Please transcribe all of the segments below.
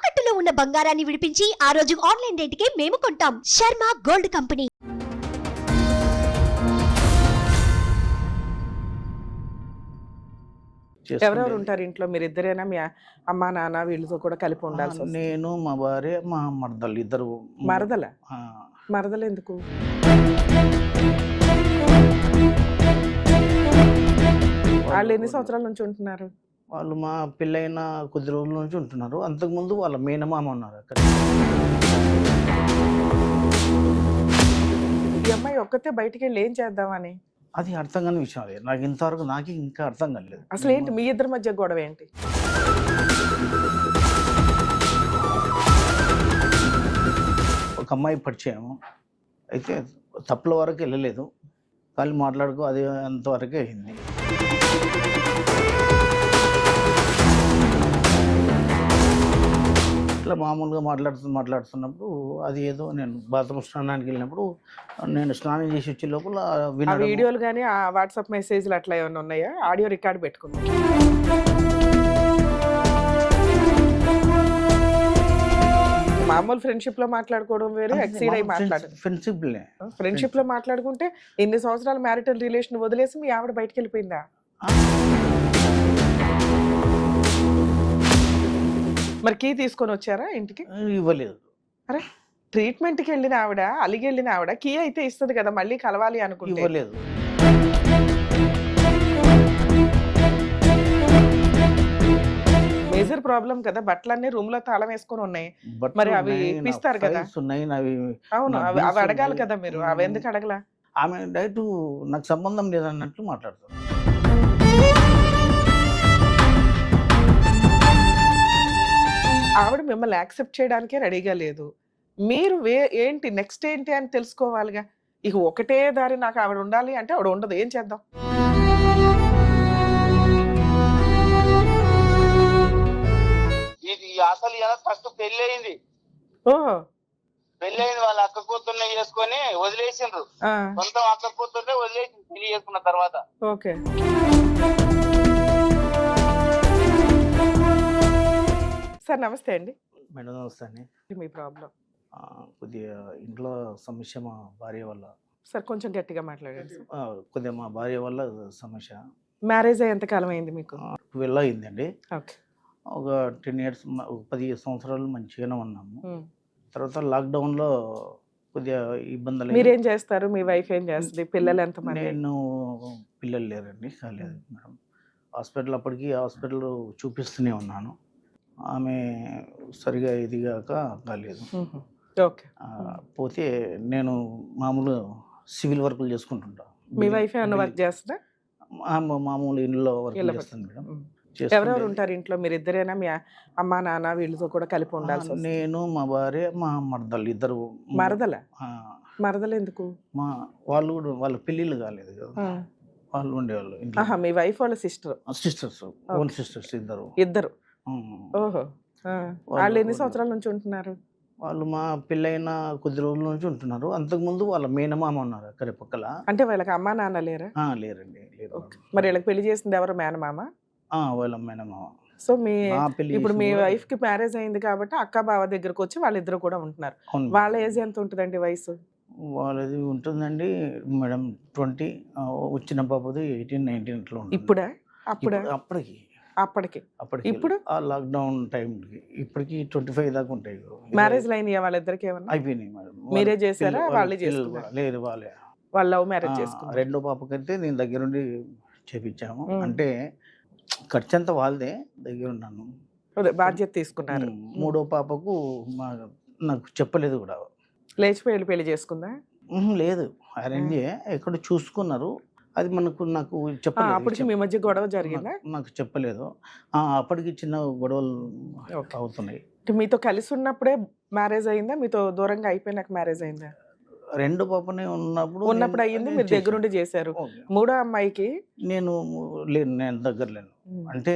తాకట్టులో ఉన్న బంగారాన్ని విడిపించి ఆ రోజు ఆన్లైన్ రేటుకే మేము కొంటాం. Sharma gold company. ఎవరెవరు ఉంటారు ఇంట్లో? మీరు ఇద్దరేనా? మీ అమ్మా నాన్న వీళ్ళతో కూడా కలిపి ఉండాల్సి వస్తుంది? నేను, మా భార్య, మా మరదలు ఇద్దరు. మరదల? ఆ, మరదలు ఎందుకు? వాళ్ళు ఎన్ని సంవత్సరాల నుంచి ఉంటున్నారు? వాళ్ళు మా పెళ్ళైన కొద్ది రోజుల నుంచి ఉంటున్నారు. అంతకుముందు వాళ్ళ మేనమామ ఉన్నారు అక్కడ. ఈ అమ్మాయి ఒక్కతే బయటికి వెళ్ళి ఏం చేద్దామని? అది అర్థం కాని విషయం. అది నాకు ఇంతవరకు ఇంకా అర్థం కాలేదు. అసలు ఏంటి మీ ఇద్దరి మధ్య గొడవ ఏంటి? ఒక అమ్మాయి పరిచయం అయితే తప్పుల వరకు వెళ్ళలేదు, కానీ మాట్లాడుకో అది అంతవరకే అయింది. ఇట్లా మామూలుగా మాట్లాడుతున్నప్పుడు అది ఏదో నేను బాత్రూమ్ స్నానానికి వెళ్ళినప్పుడు నేను స్నానం చేసి వచ్చే లోపల ఆ వీడియోలు కానీ ఆ వాట్సాప్ మెసేజ్లు అట్లా ఏమైనా ఉన్నాయా? ఆడియో రికార్డ్ పెట్టుకున్నా? మామూలు ఫ్రెండ్షిప్ లో మాట్లాడుకోవడం వేరే, ఎక్సీడ్ అయి మాట్లాడడం. ఫ్రెండ్షిప్ లో మాట్లాడుకుంటే ఇన్ని సంవత్సరాల మ్యారిటల్ రిలేషన్ వదిలేసి మీ ఆవిడ బయటకు వెళ్ళిపోయిందా? మరి కీ తీసుకొని వచ్చారా ఇంటికి? ఇవ్వలేదు. అరే, ట్రీట్మెంట్కి వెళ్ళిన ఆవిడ, అలిగి వెళ్ళిన ఆవిడ కీ అయితే ఇస్తుంది కదా, మళ్ళీ కలవాలి అనుకుంటే. ఇవ్వలేదు. మేజర్ ప్రాబ్లం కదా, బట్టలన్నీ రూమ్ లో తాళం వేసుకొని ఉన్నాయి, మరి అవి ఇప్పిస్తారు కదా. అవును, అవి అడగాలి కదా మీరు. అవి ఎందుకు అడగలా? ఆమె డైరెక్ట్ నాకు సంబంధం లేదన్నట్లు మాట్లాడుతుంది. ఆవిడ మిమ్మల్ని యాక్సెప్ట్ చేయడానికే రెడీగా లేదు. మీరు ఏంటి నెక్స్ట్ ఏంటి అని తెలుసుకోవాలిగా. ఇక ఒకటే దారి, నాకు ఆవిడ ఉండాలి అంటే ఆవిడ ఉండదు, ఏం చేద్దాం? ఇది అసలు ఫస్ట్ పెళ్లి అయింది. ఓహో, పెళ్లి అయింది, వాళ్ళ అక్క కూతుర్ని చేసుకొని వదిలేసిండ్రు. సొంతం అక్క కూతుర్నే వదిలేసి పెళ్లి చేసుకున్న తర్వాత. ఓకే. సార్ నమస్తే అండి. మేడం నమస్తే అండి. మీ ప్రాబ్లం? కొద్దిగా ఇంట్లో సమస్య మా భార్య వల్ల. సార్ కొంచెం గట్టిగా మాట్లాడండి. కొద్దిగా మా భార్య వల్ల సమస్య. మ్యారేజ్ అయ్యి ఎంతకాలం అయింది మీకు? 12 అయిందండి. ఓకే. ఒక 10 years, 10 సంవత్సరాలు మంచిగానే ఉన్నాము. తర్వాత లాక్డౌన్లో కొద్దిగా ఇబ్బందులు. మీరేం చేస్తారు? మీ వైఫ్ ఏం చేస్తుంది? పిల్లలు ఎంతమంది? నేను పిల్లలు లేరండి, కాలేదు మేడం. అప్పటికి హాస్పిటల్ చూపిస్తూనే ఉన్నాను. ఆమె సరిగా ఇదిగాక కాలేదు. ఓకే. పోతే నేను మామూలు సివిల్ వర్కులు చేసుకుంటుంటా. మీ వైఫ్ ఏమన్నా వర్క్ చేస్తుందా? మామూలు ఇంట్లో వర్క్ చేస్తాను మేడం. ఎవరెవరు ఉంటారు ఇంట్లో? మీరు ఇద్దరేనా? మీ అమ్మా నాన్న వీళ్ళతో కూడా కలిపి ఉండాల్సి వస్తుంది? నేను, మా భార్య, మా మరదలు ఇద్దరు. మరదల? మరదలు ఎందుకు? వాళ్ళు కూడా వాళ్ళ పెళ్ళిళ్ళు కాలేదు కదా, వాళ్ళు ఉండేవాళ్ళు ఇంట్లో. మీ వైఫ్ వాళ్ళ సిస్టర్స్, ఓన్ సిస్టర్స్ ఇద్దరు. ఓహో. వాళ్ళు ఎన్ని సంవత్సరాల నుంచి ఉంటున్నారు? వాళ్ళు మా పెళ్ళైన కొద్ది రోజుల నుంచి ఉంటున్నారు. అంతకుముందు వాళ్ళ మేనమామ ఉన్నారు అక్కడ పక్కల. అంటే వాళ్ళకి అమ్మా నాన్న లేరా? లేరండి, లేరు. మరి వీళ్ళకి పెళ్లి చేసింది ఎవరు? మేనమామ? వాళ్ళ మేనమామ. సో ఇప్పుడు మీ వైఫ్ కి మ్యారేజ్ అయింది కాబట్టి అక్క బావ దగ్గరకు వచ్చి వాళ్ళిద్దరు కూడా ఉంటున్నారు. వాళ్ళ ఏజ్ ఎంత ఉంటుందండి వయసు? వాళ్ళది ఉంటుందండి మేడం 20. వచ్చిన పాపది 18, 19 అట్లా ఉంటుంది. ఇప్పుడా? అప్పటికి ఇప్పుడు ఆ లాక్డౌన్ టైంకి ఇప్పటికి 25 దాకా ఉంటాయి. మ్యారేజ్ అయినాయా వాళ్ళిద్దరికి? ఏమన్నా అయిపోయినాయి మేడం. మీరే చేశారా? వాళ్ళే చేసుకున్నారా? లేదు, వాళ్ళే. వాళ్ళు లవ్ మ్యారేజ్ చేసుకున్నారు. రెండో పాపకైతే నేను దగ్గరుండి చేపించాము. అంటే ఖర్చు అంతా వాళ్ళదే, దగ్గర ఉన్నాను, బాధ్యత తీసుకున్నారు. మూడో పాపకు నాకు చెప్పలేదు కూడా. లేచిపోయి పెళ్లి చేసుకుందా? లేదు, అరేంజ్ ఎక్కడ చూసుకున్నారు. అది నాకు చెప్పలేదు. అప్పటికి మీ మధ్య గొడవ జరిగిందా? నాకు చెప్పలేదు. అప్పటికి చిన్న గొడవలు అవుతున్నాయి. మీతో కలిసి ఉన్నప్పుడే మ్యారేజ్ అయిందా? మీతో దూరంగా అయిపోయినాక మ్యారేజ్ అయిందా? రెండు పాపనే ఉన్నప్పుడు అయ్యింది, మీరు దగ్గరుండి చేశారు. మూడో అమ్మాయికి నేను దగ్గర లేను. అంటే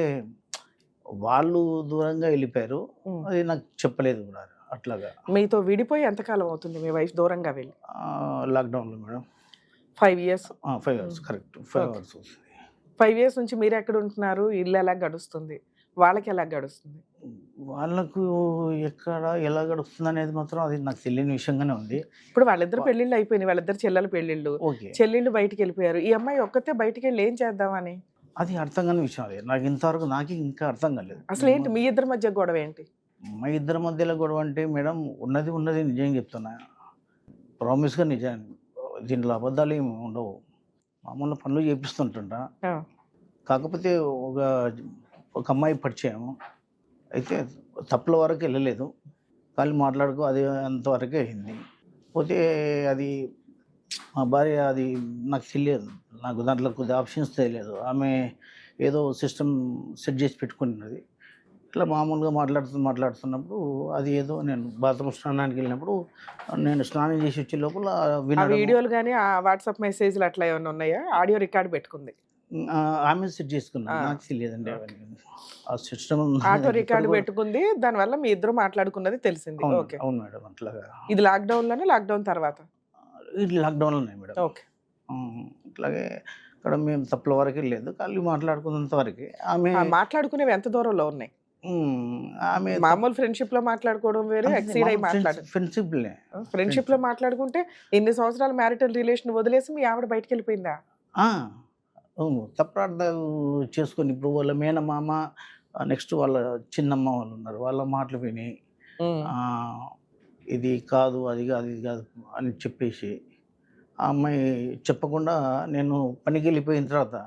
వాళ్ళు దూరంగా వెళ్ళిపోయారు, అది నాకు చెప్పలేదు కూడా. అట్లాగా మీతో విడిపోయి ఎంతకాలం అవుతుంది మీ వైఫ్ దూరంగా వెళ్ళి? లాక్డౌన్లో madam. 5 years. 5 years, correct. 5 years. 5 years నుంచి మీరు ఎక్కడ ఉంటున్నారు? ఇల్లు ఎలా గడుస్తుంది? వాళ్ళకి ఎలా గడుస్తుంది? వాళ్ళకు ఎక్కడ ఎలా గడుస్తుంది అనేది మాత్రం అది నాకు తెలియని విషయంగానే ఉంది. ఇప్పుడు వాళ్ళిద్దరు పెళ్లిళ్ళు అయిపోయినాయి, వాళ్ళిద్దరు చెల్లెల పెళ్లిళ్ళు, ఓకే, చెల్లెళ్ళు బయటికి వెళ్ళిపోయారు, ఈ అమ్మాయి ఒక్కతే బయటికి వెళ్ళి ఏం చేద్దామని? అది అర్థం కాని విషయం. అది నాకు ఇంతవరకు ఇంకా అర్థం కాలేదు. అసలు ఏంటి మీ ఇద్దరి మధ్య గొడవ ఏంటి? మా ఇద్దరి మధ్యలో గొడవ అంటే మేడం, ఉన్నది నిజం చెప్తున్నా, ప్రామిస్గా నిజం. దీంట్లో అబద్ధాలు ఏమి ఉండవు. మామూలు పనులు చేపిస్తుంటా. ఆ, కాకపోతే ఒక అమ్మాయి పరిచయం అయితే తప్పుల వరకు వెళ్ళలేదు, కానీ మాట్లాడుకో అది అంతవరకే అయింది. పోతే అది మా భార్య, అది నాకు తెలియదు, నాకు దాంట్లో కొద్ది ఆప్షన్స్ తెలియదు. ఆమె ఏదో సిస్టమ్ సెట్ చేసి పెట్టుకున్నది. ఇట్లా మామూలుగా మాట్లాడుతున్నప్పుడు అది ఏదో, నేను బాత్రూమ్ స్నానానికి వెళ్ళినప్పుడు, నేను స్నానం చేసి వచ్చే లోపల ఆ వినడం, వీడియోలు కానీ ఆ వాట్సాప్ మెసేజ్లు అట్లా ఏమైనా ఉన్నాయా? ఆడియో రికార్డ్ పెట్టుకుంది, ఆమె సెట్ చేసుకున్నాను. నాకు తెలియదండి అవన్నీ. ఆ సిస్టమ్ ఆటో రికార్డు పెట్టుకుంది, దానివల్ల మీ ఇద్దరు మాట్లాడుకున్నది తెలిసింది. ఓకే, అవును మేడం. అట్లాగా ఇది లాక్డౌన్ లోనే, లాక్డౌన్ తర్వాత? ఇది లాక్డౌన్లో ఉన్నాయి మేడం. ఓకే, ఇట్లాగే ఇక్కడ మేము తప్పుల వరకు లేదు, కానీ మాట్లాడుకున్నంత వరకే. ఆమె మాట్లాడుకునేవి ఎంత దూరంలో ఉన్నాయి? ఆమె మామూలు ఫ్రెండ్షిప్ లో మాట్లాడుకోవడం వేరే, ఎక్సీడ్ అయి మాట్లాడు. ఫ్రెండ్షిప్ లో మాట్లాడుకుంటే ఇన్ని సంవత్సరాల మ్యారిటల్ రిలేషన్ వదిలేసి మీ ఆవిడ బయటకు వెళ్ళిపోయిందా? తప్రార్థాలు చేసుకొని, ఇప్పుడు వాళ్ళ మేనమామ, నెక్స్ట్ వాళ్ళ చిన్నమ్మ వాళ్ళు ఉన్నారు, వాళ్ళ మాటలు విని ఇది కాదు, అది కాదు, ఇది కాదు అని చెప్పేసి, ఆ అమ్మాయి చెప్పకుండా నేను పనికి వెళ్ళిపోయిన తర్వాత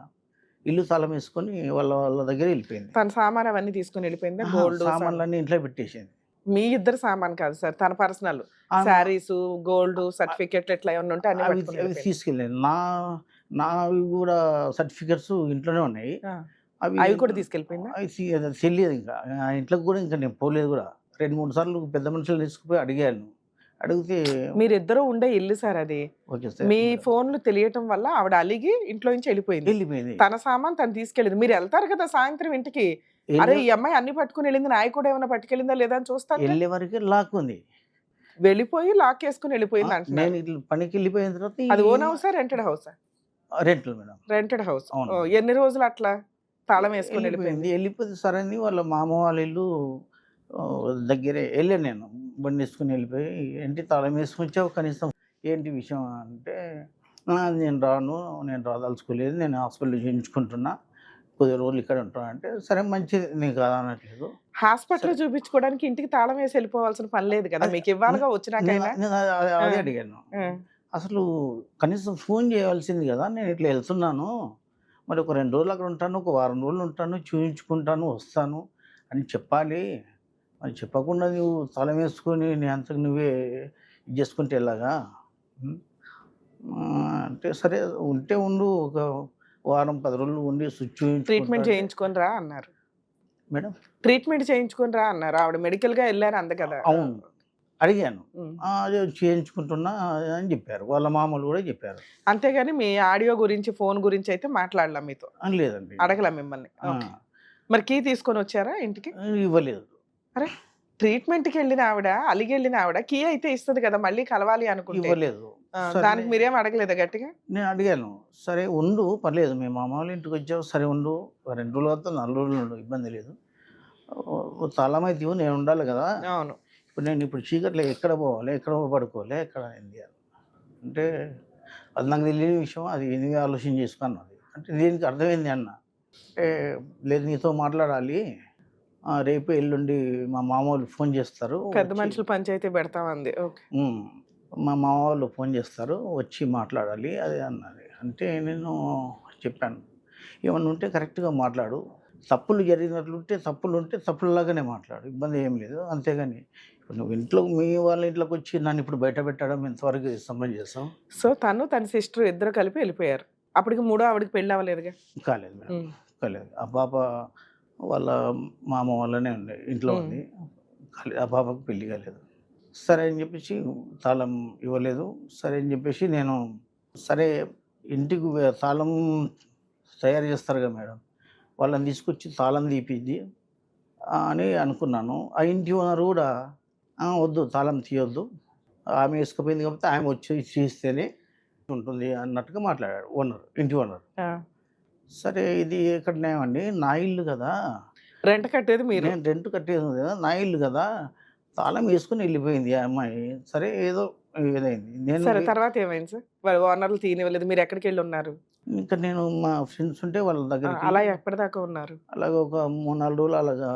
ఇల్లు తాళం వేసుకొని వాళ్ళ దగ్గర వెళ్ళిపోయింది. తన సామాన్ అవన్నీ తీసుకుని వెళ్ళిపోయిందా? గోల్డ్ సామాన్లన్నీ ఇంట్లో పెట్టేసింది. మీ ఇద్దరు సామాన్ కాదు సార్, తన పర్సనల్ శారీస్, గోల్డ్ సర్టిఫికెట్లు ఎట్లా ఏమన్నా ఉంటే అన్ని పట్టుకుని అవి వెళ్ళిపోయింది. తీసుకెళ్ళాను. నావి కూడా సర్టిఫికెట్స్ ఇంట్లోనే ఉన్నాయి. అవి కూడా తీసుకెళ్ళిపోయిందా? అది తెలియదు. ఇంకా ఆ ఇంట్లోకి కూడా ఇంకా నేను పోలేదు కూడా. 2-3 సార్లు పెద్ద మనుషులు తీసుకుపోయి అడిగాను. అడిగితే మీరిద్దరూ ఉండే ఇల్లు సార్ అది. ఓకే సార్, మీ ఫోన్లు తెలియటం వల్ల ఆవిడ అలిగి ఇంట్లో నుంచి వెళ్ళిపోయింది. తన సామాన్ తను తీసుకెళ్ళింది. మీరు వెళ్తారు కదా సాయంత్రం ఇంటికి, అరే ఈ అమ్మాయి అన్ని పట్టుకుని వెళ్ళింది, నాయ కూడా ఏమైనా పట్టుకెళ్ళిందా లేదా అని చూస్తాను. వెళ్ళే వరకు లాక్ ఉంది, వెళ్ళిపోయి లాక్ వేసుకుని వెళ్ళిపోయింది అంటే నేను ఇట్లా పనికి వెళ్ళిపోయిన తర్వాత. అది ఓన్ హౌసా, రెంటెడ్ హౌసా? రెంట్లు మేడం, రెంటెడ్ హౌస్. ఎన్ని రోజులు అట్లా తాళం వేసుకుని వెళ్ళిపోయింది? వెళ్ళిపోతే సరే అని వాళ్ళ మామ వాళ్ళ ఇల్లు దగ్గరే వెళ్ళాను. నేను బండి వేసుకుని వెళ్ళిపోయి, ఏంటి తాళం వేసుకుని వచ్చావు, కనీసం ఏంటి విషయం అంటే, నేను రాదలుచుకోలేదు, నేను హాస్పిటల్ చేయించుకుంటున్నా, కొద్ది రోజులు ఇక్కడ ఉంటాను అంటే, సరే మంచిది, నీకు కాదు అనట్లేదు. హాస్పిటల్ చూపించుకోవడానికి ఇంటికి తాళం వేసి వెళ్ళిపోవాల్సిన పని లేదు కదా, మీకు ఇవ్వాలిగా వచ్చినాకైనా. అదే అడిగాను, అసలు కనీసం ఫోన్ చేయాల్సింది కదా, నేను ఇట్లా వెళ్తున్నాను, మరి ఒక 2 రోజులు అక్కడ ఉంటాను, ఒక వారం రోజులు ఉంటాను, చూపించుకుంటాను, వస్తాను అని చెప్పాలి. మరి చెప్పకుండా నువ్వు తాళం వేసుకొని నీ అంతకు నువ్వే ఇది చేసుకుంటే ఎలాగా అంటే, సరే ఉంటే ఉండు, ఒక వారం 10 రోజులు ఉండి ట్రీట్మెంట్ చేయించుకొని రా అన్నారు మేడం. ట్రీట్మెంట్ చేయించుకొని రా అన్నారు, ఆవిడ మెడికల్ గా వెళ్ళారు అంద కదా. అవును, అడిగాను, అదే చేయించుకుంటున్నా అని చెప్పారు, వాళ్ళ మామూలు కూడా చెప్పారు. అంతేగాని మీ ఆడియో గురించి, ఫోన్ గురించి అయితే మాట్లాడలా మీతో? లేదండి, అడగలా మిమ్మల్ని. మరి కీ తీసుకొని వచ్చారా ఇంటికి? ఇవ్వలేదు. అరే ట్రీట్మెంట్కి వెళ్ళిన ఆవిడ, అలిగి వెళ్ళిన ఆవిడ కీ అయితే ఇస్తుంది కదా, మళ్ళీ కలవాలి అనుకుంటే. ఇవ్వలేదు. దానికి మీరేం అడగలేదా గట్టిగా? నేను అడిగాను, సరే ఉండు పర్లేదు, మేము మామ వాళ్ళ ఇంటికి వచ్చావు, సరే ఉండు, 2 రోజులు వద్ద 4 రోజులు ఉండు, ఇబ్బంది లేదు, తాళం అయితే ఇవ్వు, నేను ఉండాలి కదా. అవును, ఇప్పుడు చీకట్లో ఎక్కడ పోవాలి, ఎక్కడ పడుకోవాలి, ఎక్కడ ఏం చేయాలి అంటే, అది నాకు తెలియని విషయం, అది ఎందుకు ఆలోచన చేసుకున్నది అంటే, దీనికి అర్థమైంది అన్న అంటే, లేదు నీతో మాట్లాడాలి, రేపు ఎల్లుండి మా మామ వాళ్ళు ఫోన్ చేస్తారు, పెద్ద మనుషులు పంచాయతీ పెడతామంది. మా మామ వాళ్ళు ఫోన్ చేస్తారు, వచ్చి మాట్లాడాలి అది అన్నది. అంటే నేను చెప్పాను, ఏమన్నా ఉంటే కరెక్ట్గా మాట్లాడు, తప్పులు జరిగినట్లుంటే తప్పులలాగానే మాట్లాడు, ఇబ్బంది ఏం లేదు. అంతేగాని ఇప్పుడు నువ్వు మీ వాళ్ళ ఇంట్లోకి వచ్చి నన్ను ఇప్పుడు బయట పెట్టడం ఎంతవరకు సంబంధం చేస్తాం. సో తన సిస్టర్ ఇద్దరు కలిపి వెళ్ళిపోయారు. అప్పటికి మూడో ఆవిడకి పెళ్ళి అవ్వలేదుగా? కాలేదు మేడం, కాలేదు. ఆ పాప వాళ్ళ మామ వాళ్ళనే ఉండే ఇంట్లో ఉంది, ఆ పాపకు పెళ్ళి కాలేదు. సరే అని చెప్పేసి తాళం ఇవ్వలేదు. సరే అని చెప్పేసి నేను, సరే ఇంటికి తాళం తయారు చేస్తారు కదా మేడం, వాళ్ళని తీసుకొచ్చి తాళం తీపిద్ది అని అనుకున్నాను. ఆ ఇంటి ఓనర్ కూడా వద్దు తాళం తీయొద్దు, ఆమె వేసుకుపోయింది కాబట్టి ఆమె వచ్చి తీస్తేనే ఉంటుంది అన్నట్టుగా మాట్లాడాడు ఇంటి ఓనర్. సరే ఇది ఎక్కడ న్యాయమండి, నా ఇల్లు కదా. రెంట్ కట్టేది మీరు. నేను రెంట్ కట్టేది ఉంది కదా, నా ఇల్లు కదా, తాళం వేసుకుని వెళ్ళిపోయింది ఆ అమ్మాయి. సరే ఏదో ఇదైంది. నేను సరే తర్వాత ఏమైంది సార్? వాళ్ళు ఓనర్లు తీయనివ్వలేదు. మీరు ఎక్కడికెళ్ళి ఉన్నారు? ఇంకా నేను మా ఫ్రెండ్స్ ఉంటే వాళ్ళ దగ్గరికి అలా ఎప్పటిదాకా ఉన్నారు? అలాగ ఒక 3-4 రోజులు అలాగా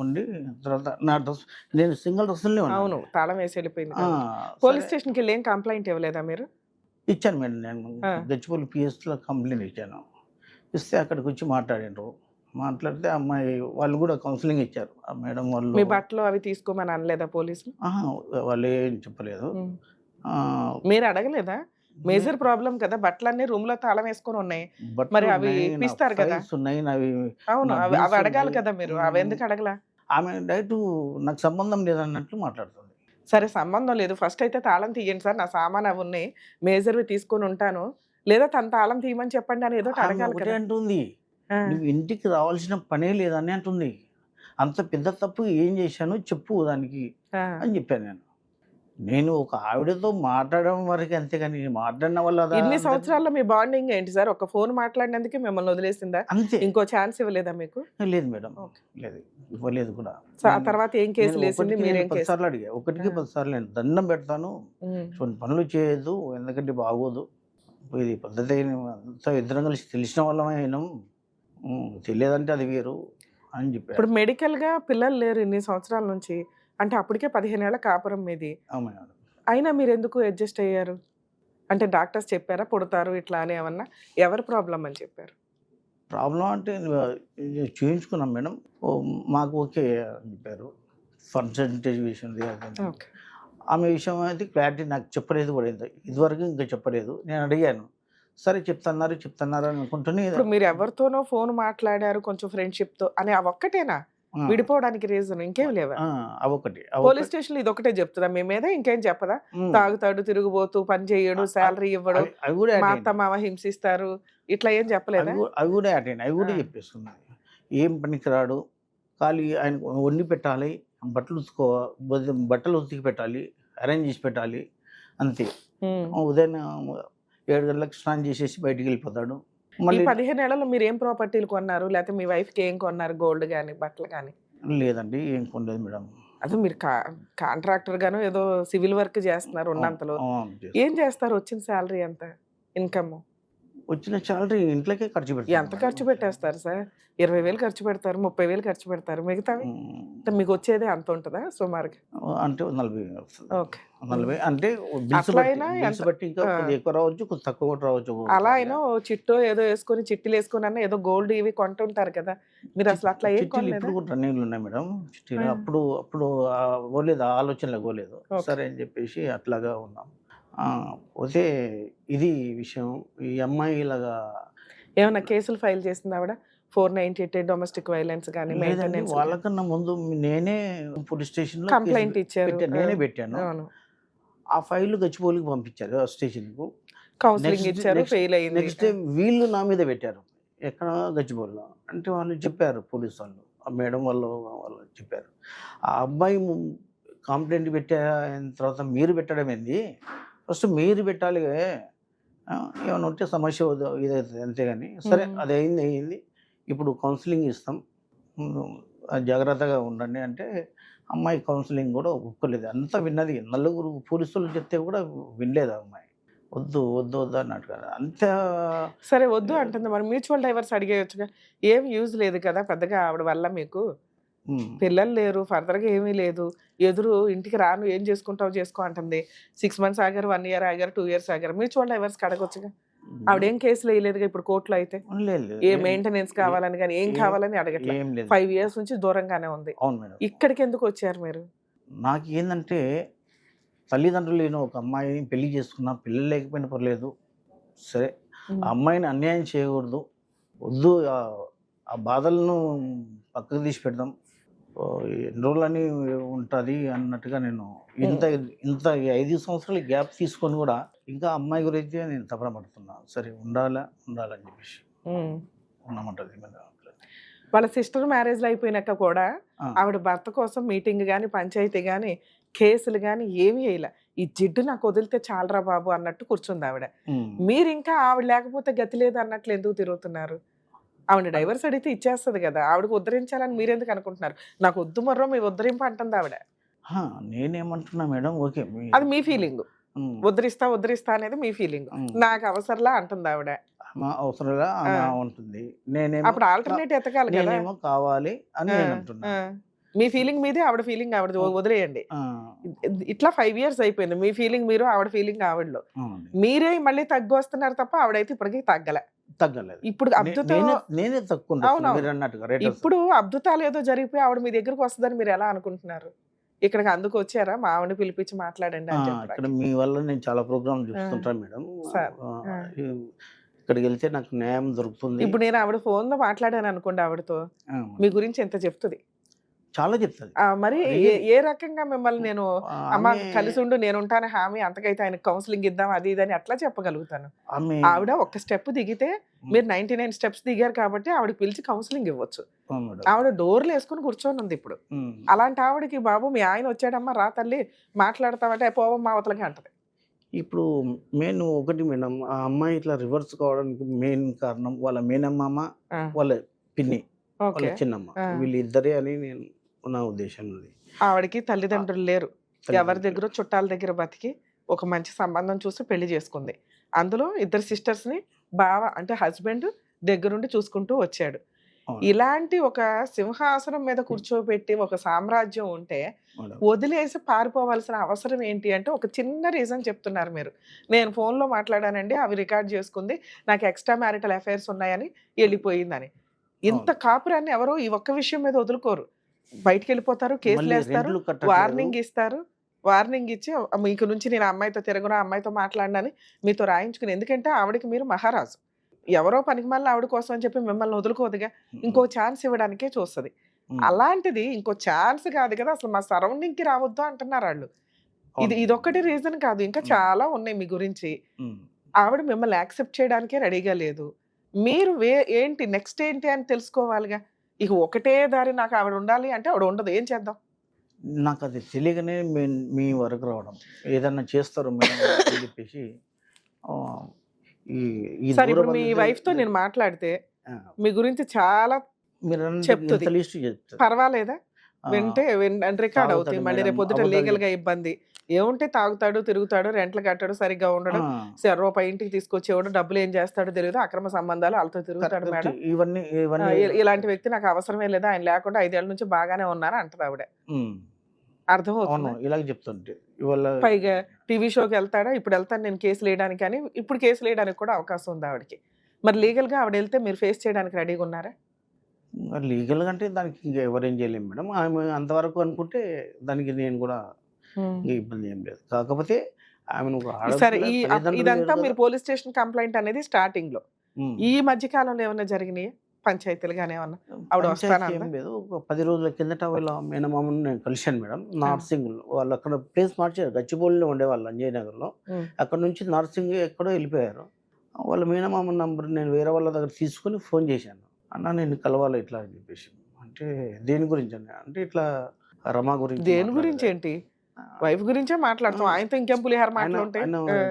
ఉండి తర్వాత నా డ్రెస్, నేను సింగిల్ డ్రెస్సులనే ఉన్నాను. అవును, తాళం వేసి వెళ్ళిపోయింది ఆ, కదా. పోలీస్ స్టేషన్కి వెళ్ళి ఏం కంప్లైంట్ ఇవ్వలేదా మీరు? ఇచ్చాను మేడం. నేను ఆ. గచ్చిబౌలి పిఎస్లో కంప్లైంట్ ఇచ్చాను. ఇస్తే అక్కడికి వచ్చి మాట్లాడినారు. మాట్లాడితే అమ్మాయి వాళ్ళు కూడా కౌన్సిలింగ్ ఇచ్చారు. ఆ మేడం వాళ్ళు మీ బట్టలు అవి తీసుకోమని అనలేదా పోలీసులు? ఆహా, వాళ్ళు ఏం చెప్పలేదు. ఉమ్. ఆ, మీరు అడగలేదా? మేజర్ ప్రాబ్లం కదా, బట్టలన్నీ రూమ్ లో తాళం వేసుకొని ఉన్నాయి. బట్టలు మరి అవి ఉన్నాయి, నా ఇప్పిస్తారు కదా. ఫైల్స్ ఉన్నాయి, నావి అవును, నా అవి బిల్స్ అవి అడగాలి ఉన్నాయి. కదా మీరు. అవి ఎందుకు అడగలా? ఆమె డైరెక్ట్ నాకు సంబంధం లేదన్నట్లు మాట్లాడుతుంది. సరే, సంబంధం లేదు. ఫస్ట్ అయితే తాళం తీయండి సార్, నా సామాన్ అవి ఉన్నాయి, మేజర్వి తీసుకొని ఉంటాను, లేదా తన తాళం తీయమని చెప్పండి అని ఏదో ఆమె అడగాలి ఒకటే కదా. అంటుంది, ఆ, నువ్వు ఇంటికి రావాల్సిన పనే లేదని అంటుంది. అంత పెద్ద తప్పు ఏం చేశాను చెప్పు దానికి ఆ. అని చెప్పాను నేను. నేను ఒక ఆవిడతో మాట్లాడడం వరకు అంతేగాని మాట్లాడిన వల్ల ఇన్ని సంవత్సరాల్లో మీ బాండింగ్ ఏంటి సార్? ఒక ఫోన్ మాట్లాడినందుకే మిమ్మల్ని వదిలేసిందా? అంతే. ఇంకో ఛాన్స్ ఇవ్వలేదా మీకు? లేదు మేడం, ఓకే. లేదు, ఇవ్వలేదు కూడా. సో ఆ తర్వాత ఏం కేసులు వేసింది? ఒకటికి మీరేం 10 కేసు? సార్లు అడిగా, ఒకటికి 10 సార్లు నేను దండం పెడతాను, ఉమ్. కొన్ని పనులు చేయొద్దు, ఎందుకంటే బాగోదు, ఇది పద్ధతి అంతా ఇద్దరం కలిసి తెలిసిన వాళ్ళమే అయినాం, తెలియదంటే అది వేరు అని చెప్పారు. ఇప్పుడు మెడికల్ గా పిల్లలు లేరు ఇన్ని సంవత్సరాల నుంచి, అంటే అప్పటికే 15 ఏళ్ల కాపురం మీది. అవును మేడం. అయినా మీరు ఎందుకు అడ్జస్ట్ అయ్యారు? అంటే డాక్టర్స్ చెప్పారా పుడతారు ఇట్లా అని ఏమన్నా? ఎవరి ప్రాబ్లం అని చెప్పారు? ప్రాబ్లం అంటే ఇది చూయించుకున్నాం మేడం. మాకు ఓకే అని చెప్పారు. పర్సంటేజ్ విషయం ఓకే. ఆమె విషయం అయితే క్లారిటీ నాకు చెప్పలేదు కూడా, ఇదివరకు ఇంకా చెప్పలేదు. నేను అడిగాను, సరే చెప్తున్నారు అని అనుకుంటూనే ఇప్పుడు మీరు ఎవరితోనో ఫోన్ మాట్లాడారు కొంచెం ఫ్రెండ్షిప్ తో అని ఆ ఒక్కటేనా విడిపోవడానికి రీజన్? ఇంకేం లేవా? అవొకటి పోలీస్ స్టేషన్ ఇది ఒకటే చెప్తుందా మీ మీద? ఇంకేం చెప్పదా? తాగుతాడు, తిరుగుబోతూ, పని చేయడు, శాలరీ ఇవ్వడు, అవి కూడా మా అత్త మామ హింసిస్తారు, ఇట్లా ఏం చెప్పలేదా? అవి కూడా అవి కూడా ఆ. చెప్పేస్తుంది. ఏం పనికిరాడు, ఖాళీ ఆయన వండి పెట్టాలి, బట్టలు ఉతికి పెట్టాలి, అరేంజ్ చేసి పెట్టాలి, అంతే. ఉమ్. ఉదయం 7 గంటలకు స్నానం చేసేసి బయటికి వెళ్ళిపోతాడు. ఈ మళ్ళీ 15 ఏళ్లలో మీరు ఏం ప్రాపర్టీలు కొన్నారు? లేకపోతే మీ వైఫ్ కి ఏం కొన్నారు? గోల్డ్ గానీ బట్టలు గానీ? లేదండి, ఏం కొనలేదు మేడం. అదే మీరు కాంట్రాక్టర్ గాను ఏదో సివిల్ వర్క్ చేస్తున్నారు ఉన్నంతలో. ఏం చేస్తారు? వచ్చిన శాలరీ ఎంత? ఇన్కమ్ వచ్చిన శాలరీ ఇంట్లోకే ఖర్చు ఎంత ఖర్చు పెట్టేస్తారు సార్? 20,000 ఖర్చు పెడతారు, 30,000 ఖర్చు పెడతారు, మిగతావి అంటే మీకు వచ్చేదే అంత ఉంటుందా సుమారుగా? అంటే 40 వస్తుంది. ఓకే. 40 అంటే బిల్స్ అట్లా అయినా బట్టి ఇంకా కొద్దిగా ఎక్కువ రావచ్చు, కొద్ది తక్కువ కూడా రావచ్చు. అలా అయినా ఓ చిట్టో ఏదో వేసుకొని, చిట్టీలు వేసుకొని అన్న ఏదో గోల్డ్ ఇవి కొంటుంటారు కదా, మీరు అసలు అట్లా ఏం చిట్టీలు కొనలేదా? ఇప్పుడు కూడా రన్నింగ్లు ఉన్నాయి మేడం. చిట్టీలు అప్పుడు పోలేదు, ఆ ఆలోచనలో పోలేదు. సరే అని చెప్పేసి అట్లాగా ఉన్నాం. పోతే ఇది విషయం. ఈ అమ్మాయి ఇలాగా ఏమన్నా కేసులు ఫైల్ చేసింది ఆవిడ? 498 డొమెస్టిక్ వైలెన్స్ కానీ లేదండి, మెయింటెనెన్స్ వాళ్ళకన్నా ముందు నేనే పోలీస్ స్టేషన్లో కంప్లైంట్ ఇచ్చారు. నేనే పెట్టాను. అవును. ఆ ఫైల్ గచ్చిబౌలికి పంపించారు స్టేషన్కు. కౌన్సిలింగ్ ఇచ్చారు, ఫెయిల్ అయింది. నెక్స్ట్ డే వీళ్ళు నా మీద పెట్టారు, ఎక్కడ గచ్చిబౌలిలో అంటే వాళ్ళు చెప్పారు, పోలీసు వాళ్ళు, ఆ మేడం వాళ్ళు చెప్పారు, ఆ అబ్బాయి కంప్లైంట్ పెట్టిన తర్వాత మీరు పెట్టడం ఏంది, ఫస్ట్ మీరు పెట్టాలి, ఏమైనా ఉంటే సమస్య ఇదవుతుంది అంతేగాని. సరే అది అయింది, ఇప్పుడు కౌన్సిలింగ్ ఇస్తాం, జాగ్రత్తగా ఉండండి అంటే అమ్మాయి కౌన్సిలింగ్ కూడా ఒప్పుకోలేదు. అంతా విన్నది, 4 పోలీసులు చెప్తే కూడా వినలేదు అమ్మాయి. వద్దు అన్నట్టు కదా, అంత. సరే వద్దు అంటుంది, మరి మ్యూచువల్ డైవర్స్ అడిగేయచ్చుగా. ఏం యూజ్ లేదు కదా పెద్దగా ఆవిడ వల్ల, మీకు పిల్లలు లేరు, ఫర్దర్గా ఏమీ లేదు, ఎదురు ఇంటికి రాను, ఏం చేసుకుంటావు చేసుకో అంటుంది. 6 months ఆగారు, 1 year ఆగారు, 2 years ఆగారు, మ్యూచువల్ డైవర్స్ అడగొచ్చుగా. ఆవిడేం కేసులు వేయలేదుగా ఇప్పుడు కోర్టులో అయితే. ఏ మెయింటెనెన్స్ కావాలని కానీ ఏం కావాలని అడగట్లేదు. 5 years నుంచి దూరంగానే ఉంది. అవును మేడం. ఇక్కడికి ఎందుకు వచ్చారు మీరు? నాకు ఏంటంటే తల్లిదండ్రులు లేని ఒక అమ్మాయిని పెళ్లి చేసుకున్నా, పిల్లలు లేకపోయినా పర్లేదు, సరే ఆ అమ్మాయిని అన్యాయం చేయకూడదు, వద్దు, ఆ బాధలను పక్కకు తీసి పెడదాం, ఎన్ని రోజులని ఉంటుంది అన్నట్టుగా నేను ఇంత 5 సంవత్సరాలు గ్యాప్ తీసుకొని కూడా ఇంకా అమ్మాయి గురించి నేను తపన పడుతున్నా. సరే ఉండాలని చెప్పేసి ఉన్నామంటది. వాళ్ళ సిస్టర్ మ్యారేజ్లు అయిపోయినాక కూడా ఆవిడ భర్త కోసం మీటింగ్ కానీ, పంచాయతీ కానీ, కేసులు కానీ ఏమీ వేయలే. ఈ జిడ్డు నాకు వదిలితే చాలరా బాబు అన్నట్టు కూర్చుంది ఆవిడ. మీరు ఇంకా ఆవిడ లేకపోతే గతి లేదు అన్నట్లు ఎందుకు తిరుగుతున్నారు? ఆవిడ డైవర్స్ అడిగితే ఇచ్చేస్తుంది కదా, ఆవిడకి ఉద్ధరించాలని మీరెందుకు అనుకుంటున్నారు? నాకు వద్దు మర్రో మీ ఉద్ధరింపు అంటుంది ఆవిడ. నేనేమంటున్నా మేడం, ఓకే అది మీ ఫీలింగ్, ఉద్ధరిస్తా అనేది మీ ఫీలింగ్. నాకు అవసరంలా అంటుంది ఆవిడ. అవసరంగా ఉంటుంది. అప్పుడు ఆల్టర్నేట్ ఎతకాలి కదా. నేనేమో కావాలి అని నేను అంటున్నా. మీ ఫీలింగ్ మీదే, ఆవిడ ఫీలింగ్ ఆవిడ, వదిలేయండి. ఇట్లా 5 years అయిపోయింది. మీ ఫీలింగ్ మీరు, ఆవిడ ఫీలింగ్ ఆవిడలో. మీరే మళ్ళీ తగ్గి వస్తున్నారు తప్ప ఆవిడైతే ఇప్పటికీ తగ్గలేదు. ఇప్పుడు నేనే తక్కువ. ఇప్పుడు అద్భుతాలు ఏదో జరిగిపోయి ఆవిడ మీ దగ్గరకు వస్తుందని మీరు ఎలా అనుకుంటున్నారు? ఇక్కడికి అందుకు వచ్చారా మా ఆవిడని పిలిపించి మాట్లాడండి అని చెప్పి? ఇక్కడ మీ వల్ల నేను చాలా ప్రోగ్రామ్ చూస్తుంటాను మేడం. ఇక్కడికి వెళ్తే నాకు న్యాయం దొరుకుతుంది. ఇప్పుడు నేను ఆవిడ ఫోన్ లో మాట్లాడాను అనుకోండి, ఆవిడతో మీ గురించి ఎంత చెప్తుంది? చాలా చెప్తుంది. మరి ఏ రకంగా మిమ్మల్ని నేను అమ్మ కలిసి ఉండు, నేను ఉంటాను హామీ, అంతకైతే ఆయన కౌన్సిలింగ్ ఇద్దాం అది ఇది అని అట్లా చెప్పగలుగుతాను. ఆవిడ ఒక్క స్టెప్ దిగితే, మీరు 99 steps దిగారు కాబట్టి ఆవిడకి పిలిచి కౌన్సిలింగ్ ఇవ్వచ్చు. ఆవిడ డోర్లు వేసుకుని కూర్చొని ఉంది ఇప్పుడు. అలాంటి ఆవిడకి బాబు మీ ఆయన వచ్చాడమ్మా రా తల్లి మాట్లాడతామంటే పోవమ్మా అవతలకి అంటది. ఇప్పుడు మెయిన్ ఒకటి మేడం, ఆ అమ్మాయి ఇట్లా రివర్స్ కావడానికి మెయిన్ కారణం వాళ్ళ మేనమ్మ, వాళ్ళ పిన్ని, వాళ్ళ చిన్నమ్మ, వీళ్ళిద్దరే అని నేను నా ఉద్దేశం ఉంది. ఆవిడకి తల్లిదండ్రులు లేరు, ఎవరి దగ్గర చుట్టాల దగ్గర బతికి ఒక మంచి సంబంధం చూసి పెళ్లి చేసుకుంది. అందులో 2 sisters ని బావ అంటే హస్బెండ్ దగ్గరుండి చూసుకుంటూ వచ్చాడు. ఇలాంటి ఒక సింహాసనం మీద కూర్చోబెట్టి ఒక సామ్రాజ్యం ఉంటే వదిలేసి పారిపోవాల్సిన అవసరం ఏంటి అంటే, ఒక చిన్న రీజన్ చెప్తున్నారు మీరు. నేను ఫోన్లో మాట్లాడానండి, అవి రికార్డ్ చేసుకుంది, నాకు ఎక్స్ట్రా మ్యారిటల్ అఫైర్స్ ఉన్నాయని వెళ్ళిపోయిందని. ఇంత కాపురాన్ని ఎవరో ఈ ఒక్క విషయం మీద వదులుకోరు. బయటికి వెళ్ళిపోతారు, కేసులు వేస్తారు, వార్నింగ్ ఇస్తారు. వార్నింగ్ ఇచ్చి మీకు నుంచి నేను అమ్మాయితో తిరగను, అమ్మాయితో మాట్లాడినని మీతో రాయించుకుని. ఎందుకంటే ఆవిడకి మీరు మహారాజు. ఎవరో పనికి మళ్ళీ ఆవిడ కోసం అని చెప్పి మిమ్మల్ని వదులుకోదుగా, ఇంకో ఛాన్స్ ఇవ్వడానికే చూస్తుంది. అలాంటిది ఇంకో ఛాన్స్ కాదు కదా, అసలు మా సరౌండింగ్ కి రావద్దు అంటున్నారు వాళ్ళు. ఇదొక్కటి రీజన్ కాదు, ఇంకా చాలా ఉన్నాయి మీ గురించి. ఆవిడ మిమ్మల్ని యాక్సెప్ట్ చేయడానికే రెడీగా లేదు. మీరు ఏంటి నెక్స్ట్ ఏంటి అని తెలుసుకోవాలిగా. ఇక ఒకటే దారి, నాకు ఆవిడ ఉండాలి అంటే ఆవిడ ఉండదు, ఏం చేద్దాం? నాకు అది తెలియగానే మీ వరకు రావడం, ఏదన్నా చేస్తారు మేడం అని చెప్పేసి. సరే, ఇప్పుడు మీ వైఫ్ తో నేను మాట్లాడితే మీ గురించి చాలా చెప్తుంది, పర్వాలేదా? వింటే రికార్డ్ అవుతాయి, మళ్ళీ రేపు పొద్దుట లీగల్ గా ఇబ్బంది ఏముంటే, తాగుతాడు, తిరుగుతాడు, రెంట్లు కట్టాడు, సరిగ్గా ఉండడం, రూపాయి ఇంటికి తీసుకొచ్చేవాడు, డబ్బులు ఏం చేస్తాడో తెలియదు, అక్రమ సంబంధాలు వాళ్ళతో తిరుగుతాడు మేడం, ఇలాంటి వ్యక్తి నాకు అవసరమే లేదా, ఆయన లేకుండా 5 ఏళ్ల నుంచి బాగానే ఉన్నారు అంటది ఆవిడ. అర్థమవుతుంది ఇలా చెప్తుంటే. పైగా టీవీ షోకి వెళ్తాడా, ఇప్పుడు వెళ్తాను నేను కేసులు వేయడానికి అని, ఇప్పుడు కేసులు వేయడానికి కూడా అవకాశం ఉంది ఆవిడకి. మరి లీగల్ గా ఆవిడ వెళ్తే మీరు ఫేస్ చేయడానికి రెడీగా ఉన్నారా? లీగల్ గా అంటే దానికి ఇంకా ఎవరేం చేయలేము మేడం. ఆమె అంతవరకు అనుకుంటే దానికి నేను కూడా ఇబ్బంది ఏం లేదు. కాకపోతే ఆమెను సరే, ఇదంతా మీరు పోలీస్ స్టేషన్ కంప్లైంట్ అనేది స్టార్టింగ్ లో, ఈ మధ్య కాలంలో ఏమన్నా జరిగినాయి పంచాయతీలు గానీ ఏమన్నా? ఆవిడ వస్తాను లేదు. ఒక 10 రోజుల కిందట వాళ్ళ మేనమామను నేను కలిశాను మేడం. నార్సింగ్ వాళ్ళు అక్కడ ప్లేస్ మార్చారు, గచ్చిబౌలిలో ఉండేవాళ్ళు అంజయ్ లో, అక్కడ నుంచి నార్సింగ్ ఎక్కడో వెళ్ళిపోయారు. వాళ్ళ మేనమామ నంబర్ నేను వేరే వాళ్ళ దగ్గర తీసుకుని ఫోన్ చేశాను, అన్న నేను కలవాలి ఇట్లా అని చెప్పేసి. అంటే దేని గురించి అండి అంటే, ఇట్లా రమా గురించి. దేని గురించి ఏంటి? వైఫ్ గురించే మాట్లాడతాం, ఆయనతో ఇంకేం పులిహార మాట్లాడుంటాయి.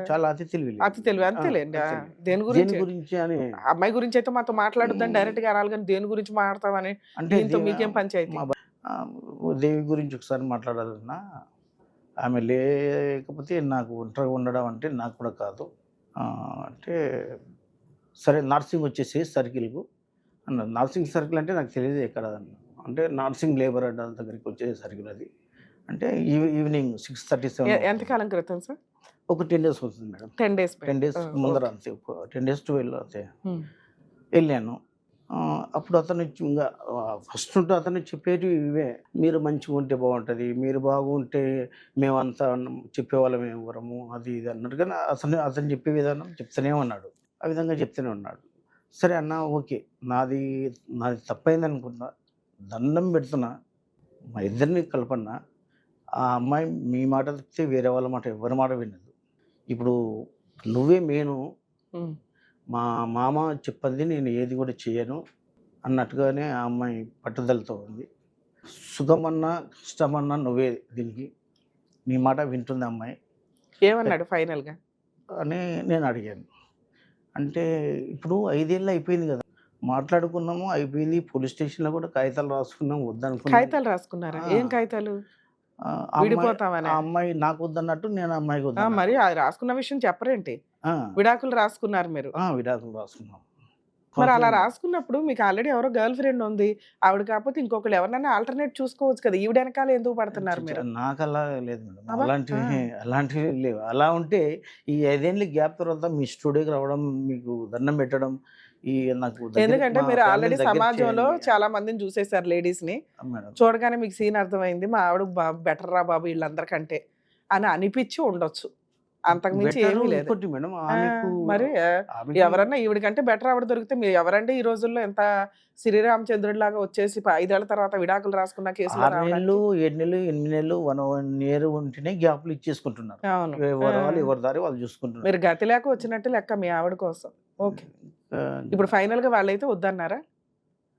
చాలా అతి తెలివి అంతేలేండి. దేని గురించి అని, అమ్మాయి గురించి అయితే మాతో మాట్లాడొద్దని డైరెక్ట్ గా అనాలి, కానీ దేని గురించి మాట్లాడతామని అంటే మీకేం పంచాయతీ? దేవి గురించి ఒకసారి మాట్లాడాలన్నా, ఆమె లేకపోతే నాకు ఒంటరిగా ఉండడం అంటే నాకు కూడా కాదు అంటే, సరే నార్సింగ్ వచ్చేసి సర్కిల్కు అన్నారు. నార్సింగ్ సర్కిల్ అంటే నాకు తెలియదు ఎక్కడ అంటే, నార్సింగ్ లేబర్ అడ్డా దగ్గరికి వచ్చే సర్కిల్ అది. అంటే ఈవినింగ్ 6:37. ఎంతకాలం క్రితం సార్? ఒక 10 days అవుతుంది మేడం. 10 days ముందర అంతే, 10 days 12 అంతే వెళ్ళాను. అప్పుడు అతను ఇంకా ఫస్ట్ ఉంటే అతను చెప్పేది ఇవే, మీరు మంచిగా ఉంటే బాగుంటుంది, మీరు బాగుంటే మేమంతా చెప్పేవాళ్ళం ఎవరము అది ఇది అన్నట్టు. కానీ అతను చెప్పే విధానం చెప్తూనే ఉన్నాడు, ఆ విధంగా చెప్తూనే ఉన్నాడు. సరే అన్న ఓకే, నాది తప్పైంది అనుకున్నా, దండం పెడుతున్నా, మా ఇద్దరిని కలపన్నా. ఆ అమ్మాయి మీ మాట తప్పితే వేరే వాళ్ళ మాట ఎవరి మాట వినదు. ఇప్పుడు నువ్వే మేను, మా మామ చెప్పింది నేను ఏది కూడా చేయను అన్నట్టుగానే ఆ అమ్మాయి పట్టుదలతో ఉంది. సుఖమన్నా కష్టమన్నా నువ్వే దీనికి, నీ మాట వింటుంది అమ్మాయి. ఏమన్నాడు ఫైనల్గా అని నేను అడిగాను. అంటే ఇప్పుడు 5 ఏళ్ళు అయిపోయింది కదా, మాట్లాడుకున్నాము, అయిపోయింది. పోలీస్ స్టేషన్‌లో కూడా కాగితాలు రాసుకున్నాం, వద్దనుకున్నాం. కాగితాలు రాసుకున్నారా? ఆ! ఏం కాగితాలు? ఆ అమ్మాయి విడిపోతామనే? ఆ అమ్మాయి నాకు వద్దన్నట్టు, నేను ఆ అమ్మాయికి మరి వద్దన్నట్టు. అది రాసుకున్న విషయం చెప్పరేంటి? ఆ! విడాకులు రాసుకున్నారు మీరు. విడాకులు రాసుకున్నాం. మరి అలా కౌన్సిలింగ్. రాసుకున్నప్పుడు మీకు ఆల్రెడీ ఎవరో గర్ల్ ఫ్రెండ్ ఉంది. ఆవిడ కాకపోతే ఇంకొకళ్ళు ఎవరినైనా ఆల్టర్‌నేట్ చూసుకోవచ్చు కదా! ఈవిడ ఎనకాల ఎందుకు పడుతున్నారు మీరు? నాకలా లేదు మేడం. అబ్బా! ఆ! అలాంటివి లేవు. అలా ఉంటే ఈ 5 ఏళ్ల గ్యాప్ తర్వాత మీ స్టూడియోకి రావడం, మీకు దండం పెట్టడం, ఈ నాకు ఎందుకంటే మా మీరు ఆల్రెడీ ఫ్యామిలీని దగ్గర సమాజంలో చేయండి. చాలా మందిని చూసేసారు లేడీస్‌ని. మేడం. చూడగానే మీకు సీన్ అర్థమైంది. మా ఆవిడ బెటర్ రా బాబు ఈళ్ళందరికంటే అని అనిపిచ్చి ఉండొచ్చు. అంతకు మించి బెటరు ఏమీ లేదు. ఇంకోటి మేడం, ఆ! మరి ఆమెకి ఎవరన్నా ఈవిడకంటే బెటర్ ఆవిడ దొరికితే ఎవరండి ఈ రోజుల్లో ఎంత శ్రీరామచంద్రుడిలాగా వచ్చేసి 5 ఏళ్ల తర్వాత విడాకులు రాసుకున్న కేసులో 6 నెలలు, రావడానికి? 7 నెలలు, 8 నెలలు, 1 ఇయర్ ఉంటేనే గ్యాప్‌లు ఇచ్చేసుకుంటున్నారు. అవును. ఎవరి వాళ్ళు ఎవరి దారి వాళ్ళు చూసుకుంటున్నారు. మీరు గతి లేక వచ్చినట్టు లెక్క మీ ఆవిడ కోసం. ఓకే. ఇప్పుడు ఫైనల్‌గా వాళ్ళైతే వద్దన్నారా?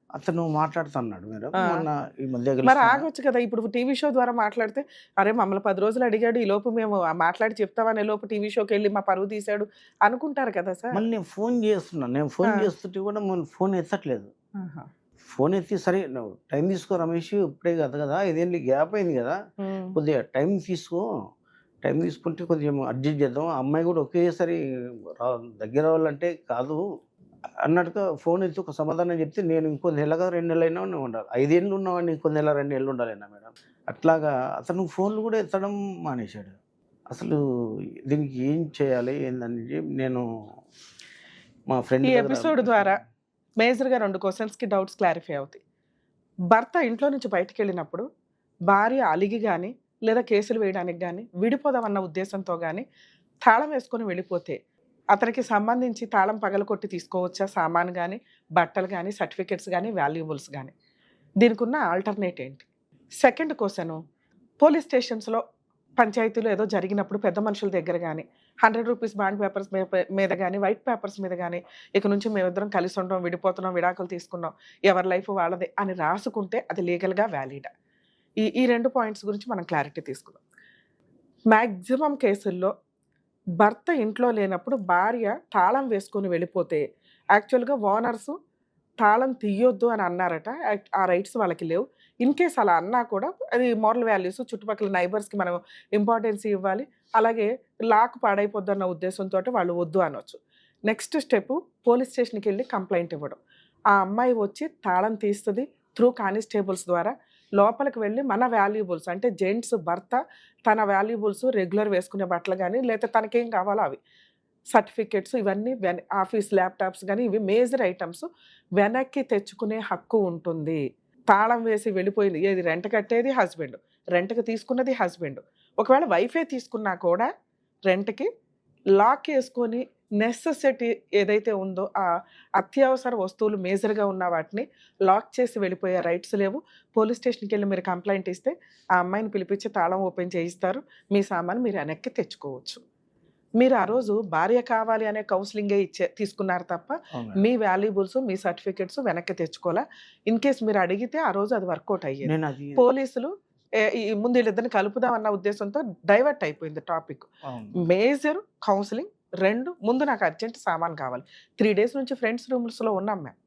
అతను మాట్లాడుతున్నాడు మేడం. ఆ! మొన్న ఈ మధ్య మరి కలిసిన ఆగొచ్చు కదా! ఇప్పుడు టీవీ షో ద్వారా మాట్లాడితే, అరే మమ్మల్ని 10 రోజులు అడిగాడు. ఈలోపు మేము మాట్లాడి చెప్తామనే లోపు టీవీ షోకెళ్ళి మా పరువు తీశాడు అనుకుంటారు కదా సార్. మళ్ళీ నేను ఫోన్ చేస్తున్నాను. నేను ఫోన్ ఆ! చేస్తుంటే కూడా ఫోన్ ఎత్తట్లేదు. ఆహా! ఫోన్ ఎత్తి, సరే నువ్వు టైం తీసుకో రమేష్, ఇప్పుడే కాదు కదా, 5 ఏళ్ళు గ్యాప్ అయింది కదా, హ్మ్. కొద్దిగా టైం తీసుకో. టైం తీసుకుంటే కొంచెం అడ్జస్ట్ చేద్దాం. ఆ అమ్మాయి కూడా ఒకేసారి రా దగ్గర అవ్వాలంటే కాదు అన్నట్టుగా ఫోన్ ఎత్తి ఒక సమాధానం చెప్తే, నేను ఇంకో నెలగా 2 నెలలైనా ఉండాలి. 5 ఏళ్ళు ఉన్నవాడిని ఇంకో నెల 2 నెలలు ఉండాలన్నా మేడం. అట్లాగా అతను ఫోన్లు కూడా ఎత్తడం మానేశాడు. అసలు దీనికి ఏం చేయాలి ఏందని నేను మా ఫ్రెండ్ ఈ దగ్గర ఎపిసోడ్ ద్వారా మేజర్‌గా 2 క్వెషన్స్‌కి డౌట్స్ క్లారిఫై అవుతాయి. భర్త ఇంట్లో నుంచి బయటికెళ్ళినప్పుడు భార్య అలిగి గాని, లేదా కేసులు వేయడానికి గాని, విడిపోదామన్న ఉద్దేశంతో గాని తాళం వేసుకొని వెళ్ళిపోతే, అతనికి సంబంధించి తాళం పగలగొట్టి తీసుకోవచ్చా? సామాను గాని, బట్టలు గాని, సర్టిఫికేట్స్ గాని, వాల్యుబుల్స్ గాని. దీనికున్న ఆల్టర్‌నేట్ ఏంటి? సెకండ్ క్వెషను, పోలీస్ స్టేషన్స్‌లో పంచాయతీలో ఏదో జరిగినప్పుడు పెద్ద మనుషుల దగ్గర గాని, రూ. 100 బాండ్ పేపర్స్ మీద గాని, వైట్ పేపర్స్ మీద గాని, ఇక నుంచి మేమిద్దరం కలిసి ఉండం, విడిపోతున్నాం, విడాకులు తీసుకున్నాం, ఎవరి లైఫ్ వాళ్ళదే అని రాసుకుంటే అది లీగల్‌గా వాలిడా? ఈ 2 పాయింట్స్ గురించి మనం క్లారిటీ తీసుకుందాం. మాక్సిమం కేసుల్లో భర్త ఇంట్లో లేనప్పుడు భార్య తాళం వేసుకొని వెళ్ళిపోతే, యాక్చువల్‌గా ఓనర్సు తాళం తీయొద్దు అని అన్నారట. ఆ రైట్స్ వాళ్ళకి లేవు. ఇన్‌కేస్ అలా అన్నా కూడా అది మోరల్ వాల్యూస్, చుట్టుపక్కల నైబర్స్‌కి మనం ఇంపార్టెన్స్ ఇవ్వాలి. అలాగే లాక్ పాడైపోద్దన్న ఉద్దేశంతోటి వాళ్ళు వద్దు అనొచ్చు. నెక్స్ట్ స్టెప్ పోలీస్ స్టేషన్‌కెళ్ళి కంప్లెయింట్ ఇవ్వడం. ఆ అమ్మాయి వచ్చి తాళం తీస్తది. త్రూ కానిస్టేబుల్స్ ద్వారా లోపలికి వెళ్ళి మన వాల్యుబుల్స్ అంటే జెంట్స్ భర్త తన వాల్యుబుల్స్ రెగ్యులర్ వేసుకునే బట్టలు గాని, లేతే తనకేం కావాలో అవి. సర్టిఫికేట్స్ ఇవన్నీ ఆఫీస్ ల్యాప్‌టాప్స్ గాని ఇవి మేజర్ ఐటెమ్స్ వెనక్కి తెచ్చుకునే హక్కు ఉంటుంది. తాళం వేసి వెళ్ళిపోయింది. ఏది రెంట్ కట్టేది హస్బెండ్. రెంట్‌కి తీసుకున్నది హస్బెండ్. ఒకవేళ వైఫే తీసుకున్నా కూడా రెంట్‌కి లాక్ యేసుకొని నెసెసిటీ ఏదైతే ఉందో ఆ అత్యవసర వస్తువులు మేజర్‌గా ఉన్న వాటిని లాక్ చేసి వెళ్ళిపోయే రైట్స్ లేవు. పోలీస్ స్టేషన్‌కెళ్ళి మీరు కంప్లెయింట్ ఇస్తే ఆ అమ్మాయిని పిలిపించి తాళం ఓపెన్ చేయిస్తారు. మీ సామాను మీరు వెనక్కి తెచ్చుకోవచ్చు. మీరు ఆ రోజు భార్య కావాలి అనే కౌన్సెలింగే తీసుకున్నారు తప్ప, అవును మీ మేడం. వాల్యుబుల్స్, మీ సర్టిఫికేట్స్ వెనక్కి తెచ్చుకోలా. ఇన్‌కేస్ మీరు అడిగితే ఆ రోజు అది వర్కౌట్ అయ్యేది. నేను అది పోలీసులు ఈ ముందు వీళ్ళిద్దరిని కలుపుదాం అన్న ఉద్దేశంతో డైవర్ట్ అయిపోయింది టాపిక్. అవును. మేజర్ కౌన్సెలింగ్ 2 ముందు నాకు అర్జెంట్ సామాను కావాలి. 3 డేస్ నుంచి ఫ్రెండ్స్ రూమ్స్‌లో ఉన్నాం మేము.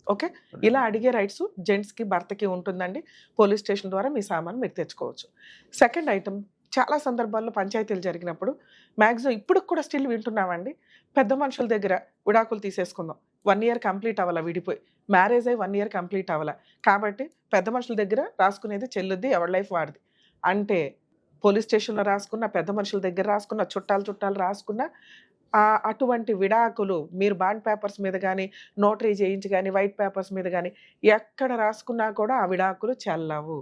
ఓకే. ఇలా అడిగే రైట్స్ జెంట్స్‌కి, భర్తకి ఉంటుందండి. పోలీస్ స్టేషన్ ద్వారా మీ సామాను మీరు తెచ్చుకోవచ్చు. సెకండ్ ఐటెమ్ చాలా సందర్భాల్లో పంచాయతీలు జరిగినప్పుడు మాక్సిమం ఇప్పటికి కూడా స్టిల్ వింటున్నామండి. పెద్ద మనుషుల దగ్గర విడాకులు తీసేసుకుందాం. 1 ఇయర్ కంప్లీట్ అవ్వలా విడిపోయి. మ్యారేజ్ అయ్యి 1 ఇయర్ కంప్లీట్ అవ్వలా. కాబట్టి పెద్ద మనుషుల దగ్గర రాసుకునేది చెల్లుద్ది. ఎవరి లైఫ్ వాడిది. అంటే పోలీస్ స్టేషన్‌లో రాసుకున్న, పెద్ద మనుషుల దగ్గర రాసుకున్న, చుట్టాలు రాసుకున్న అటువంటి విడాకులు మీరు బాండ్ పేపర్స్ మీద గాని, నోటరీ చేయించి గాని, వైట్ పేపర్స్ మీద గాని ఎక్కడ రాసుకున్నా కూడా ఆ విడాకులు చెల్లవు.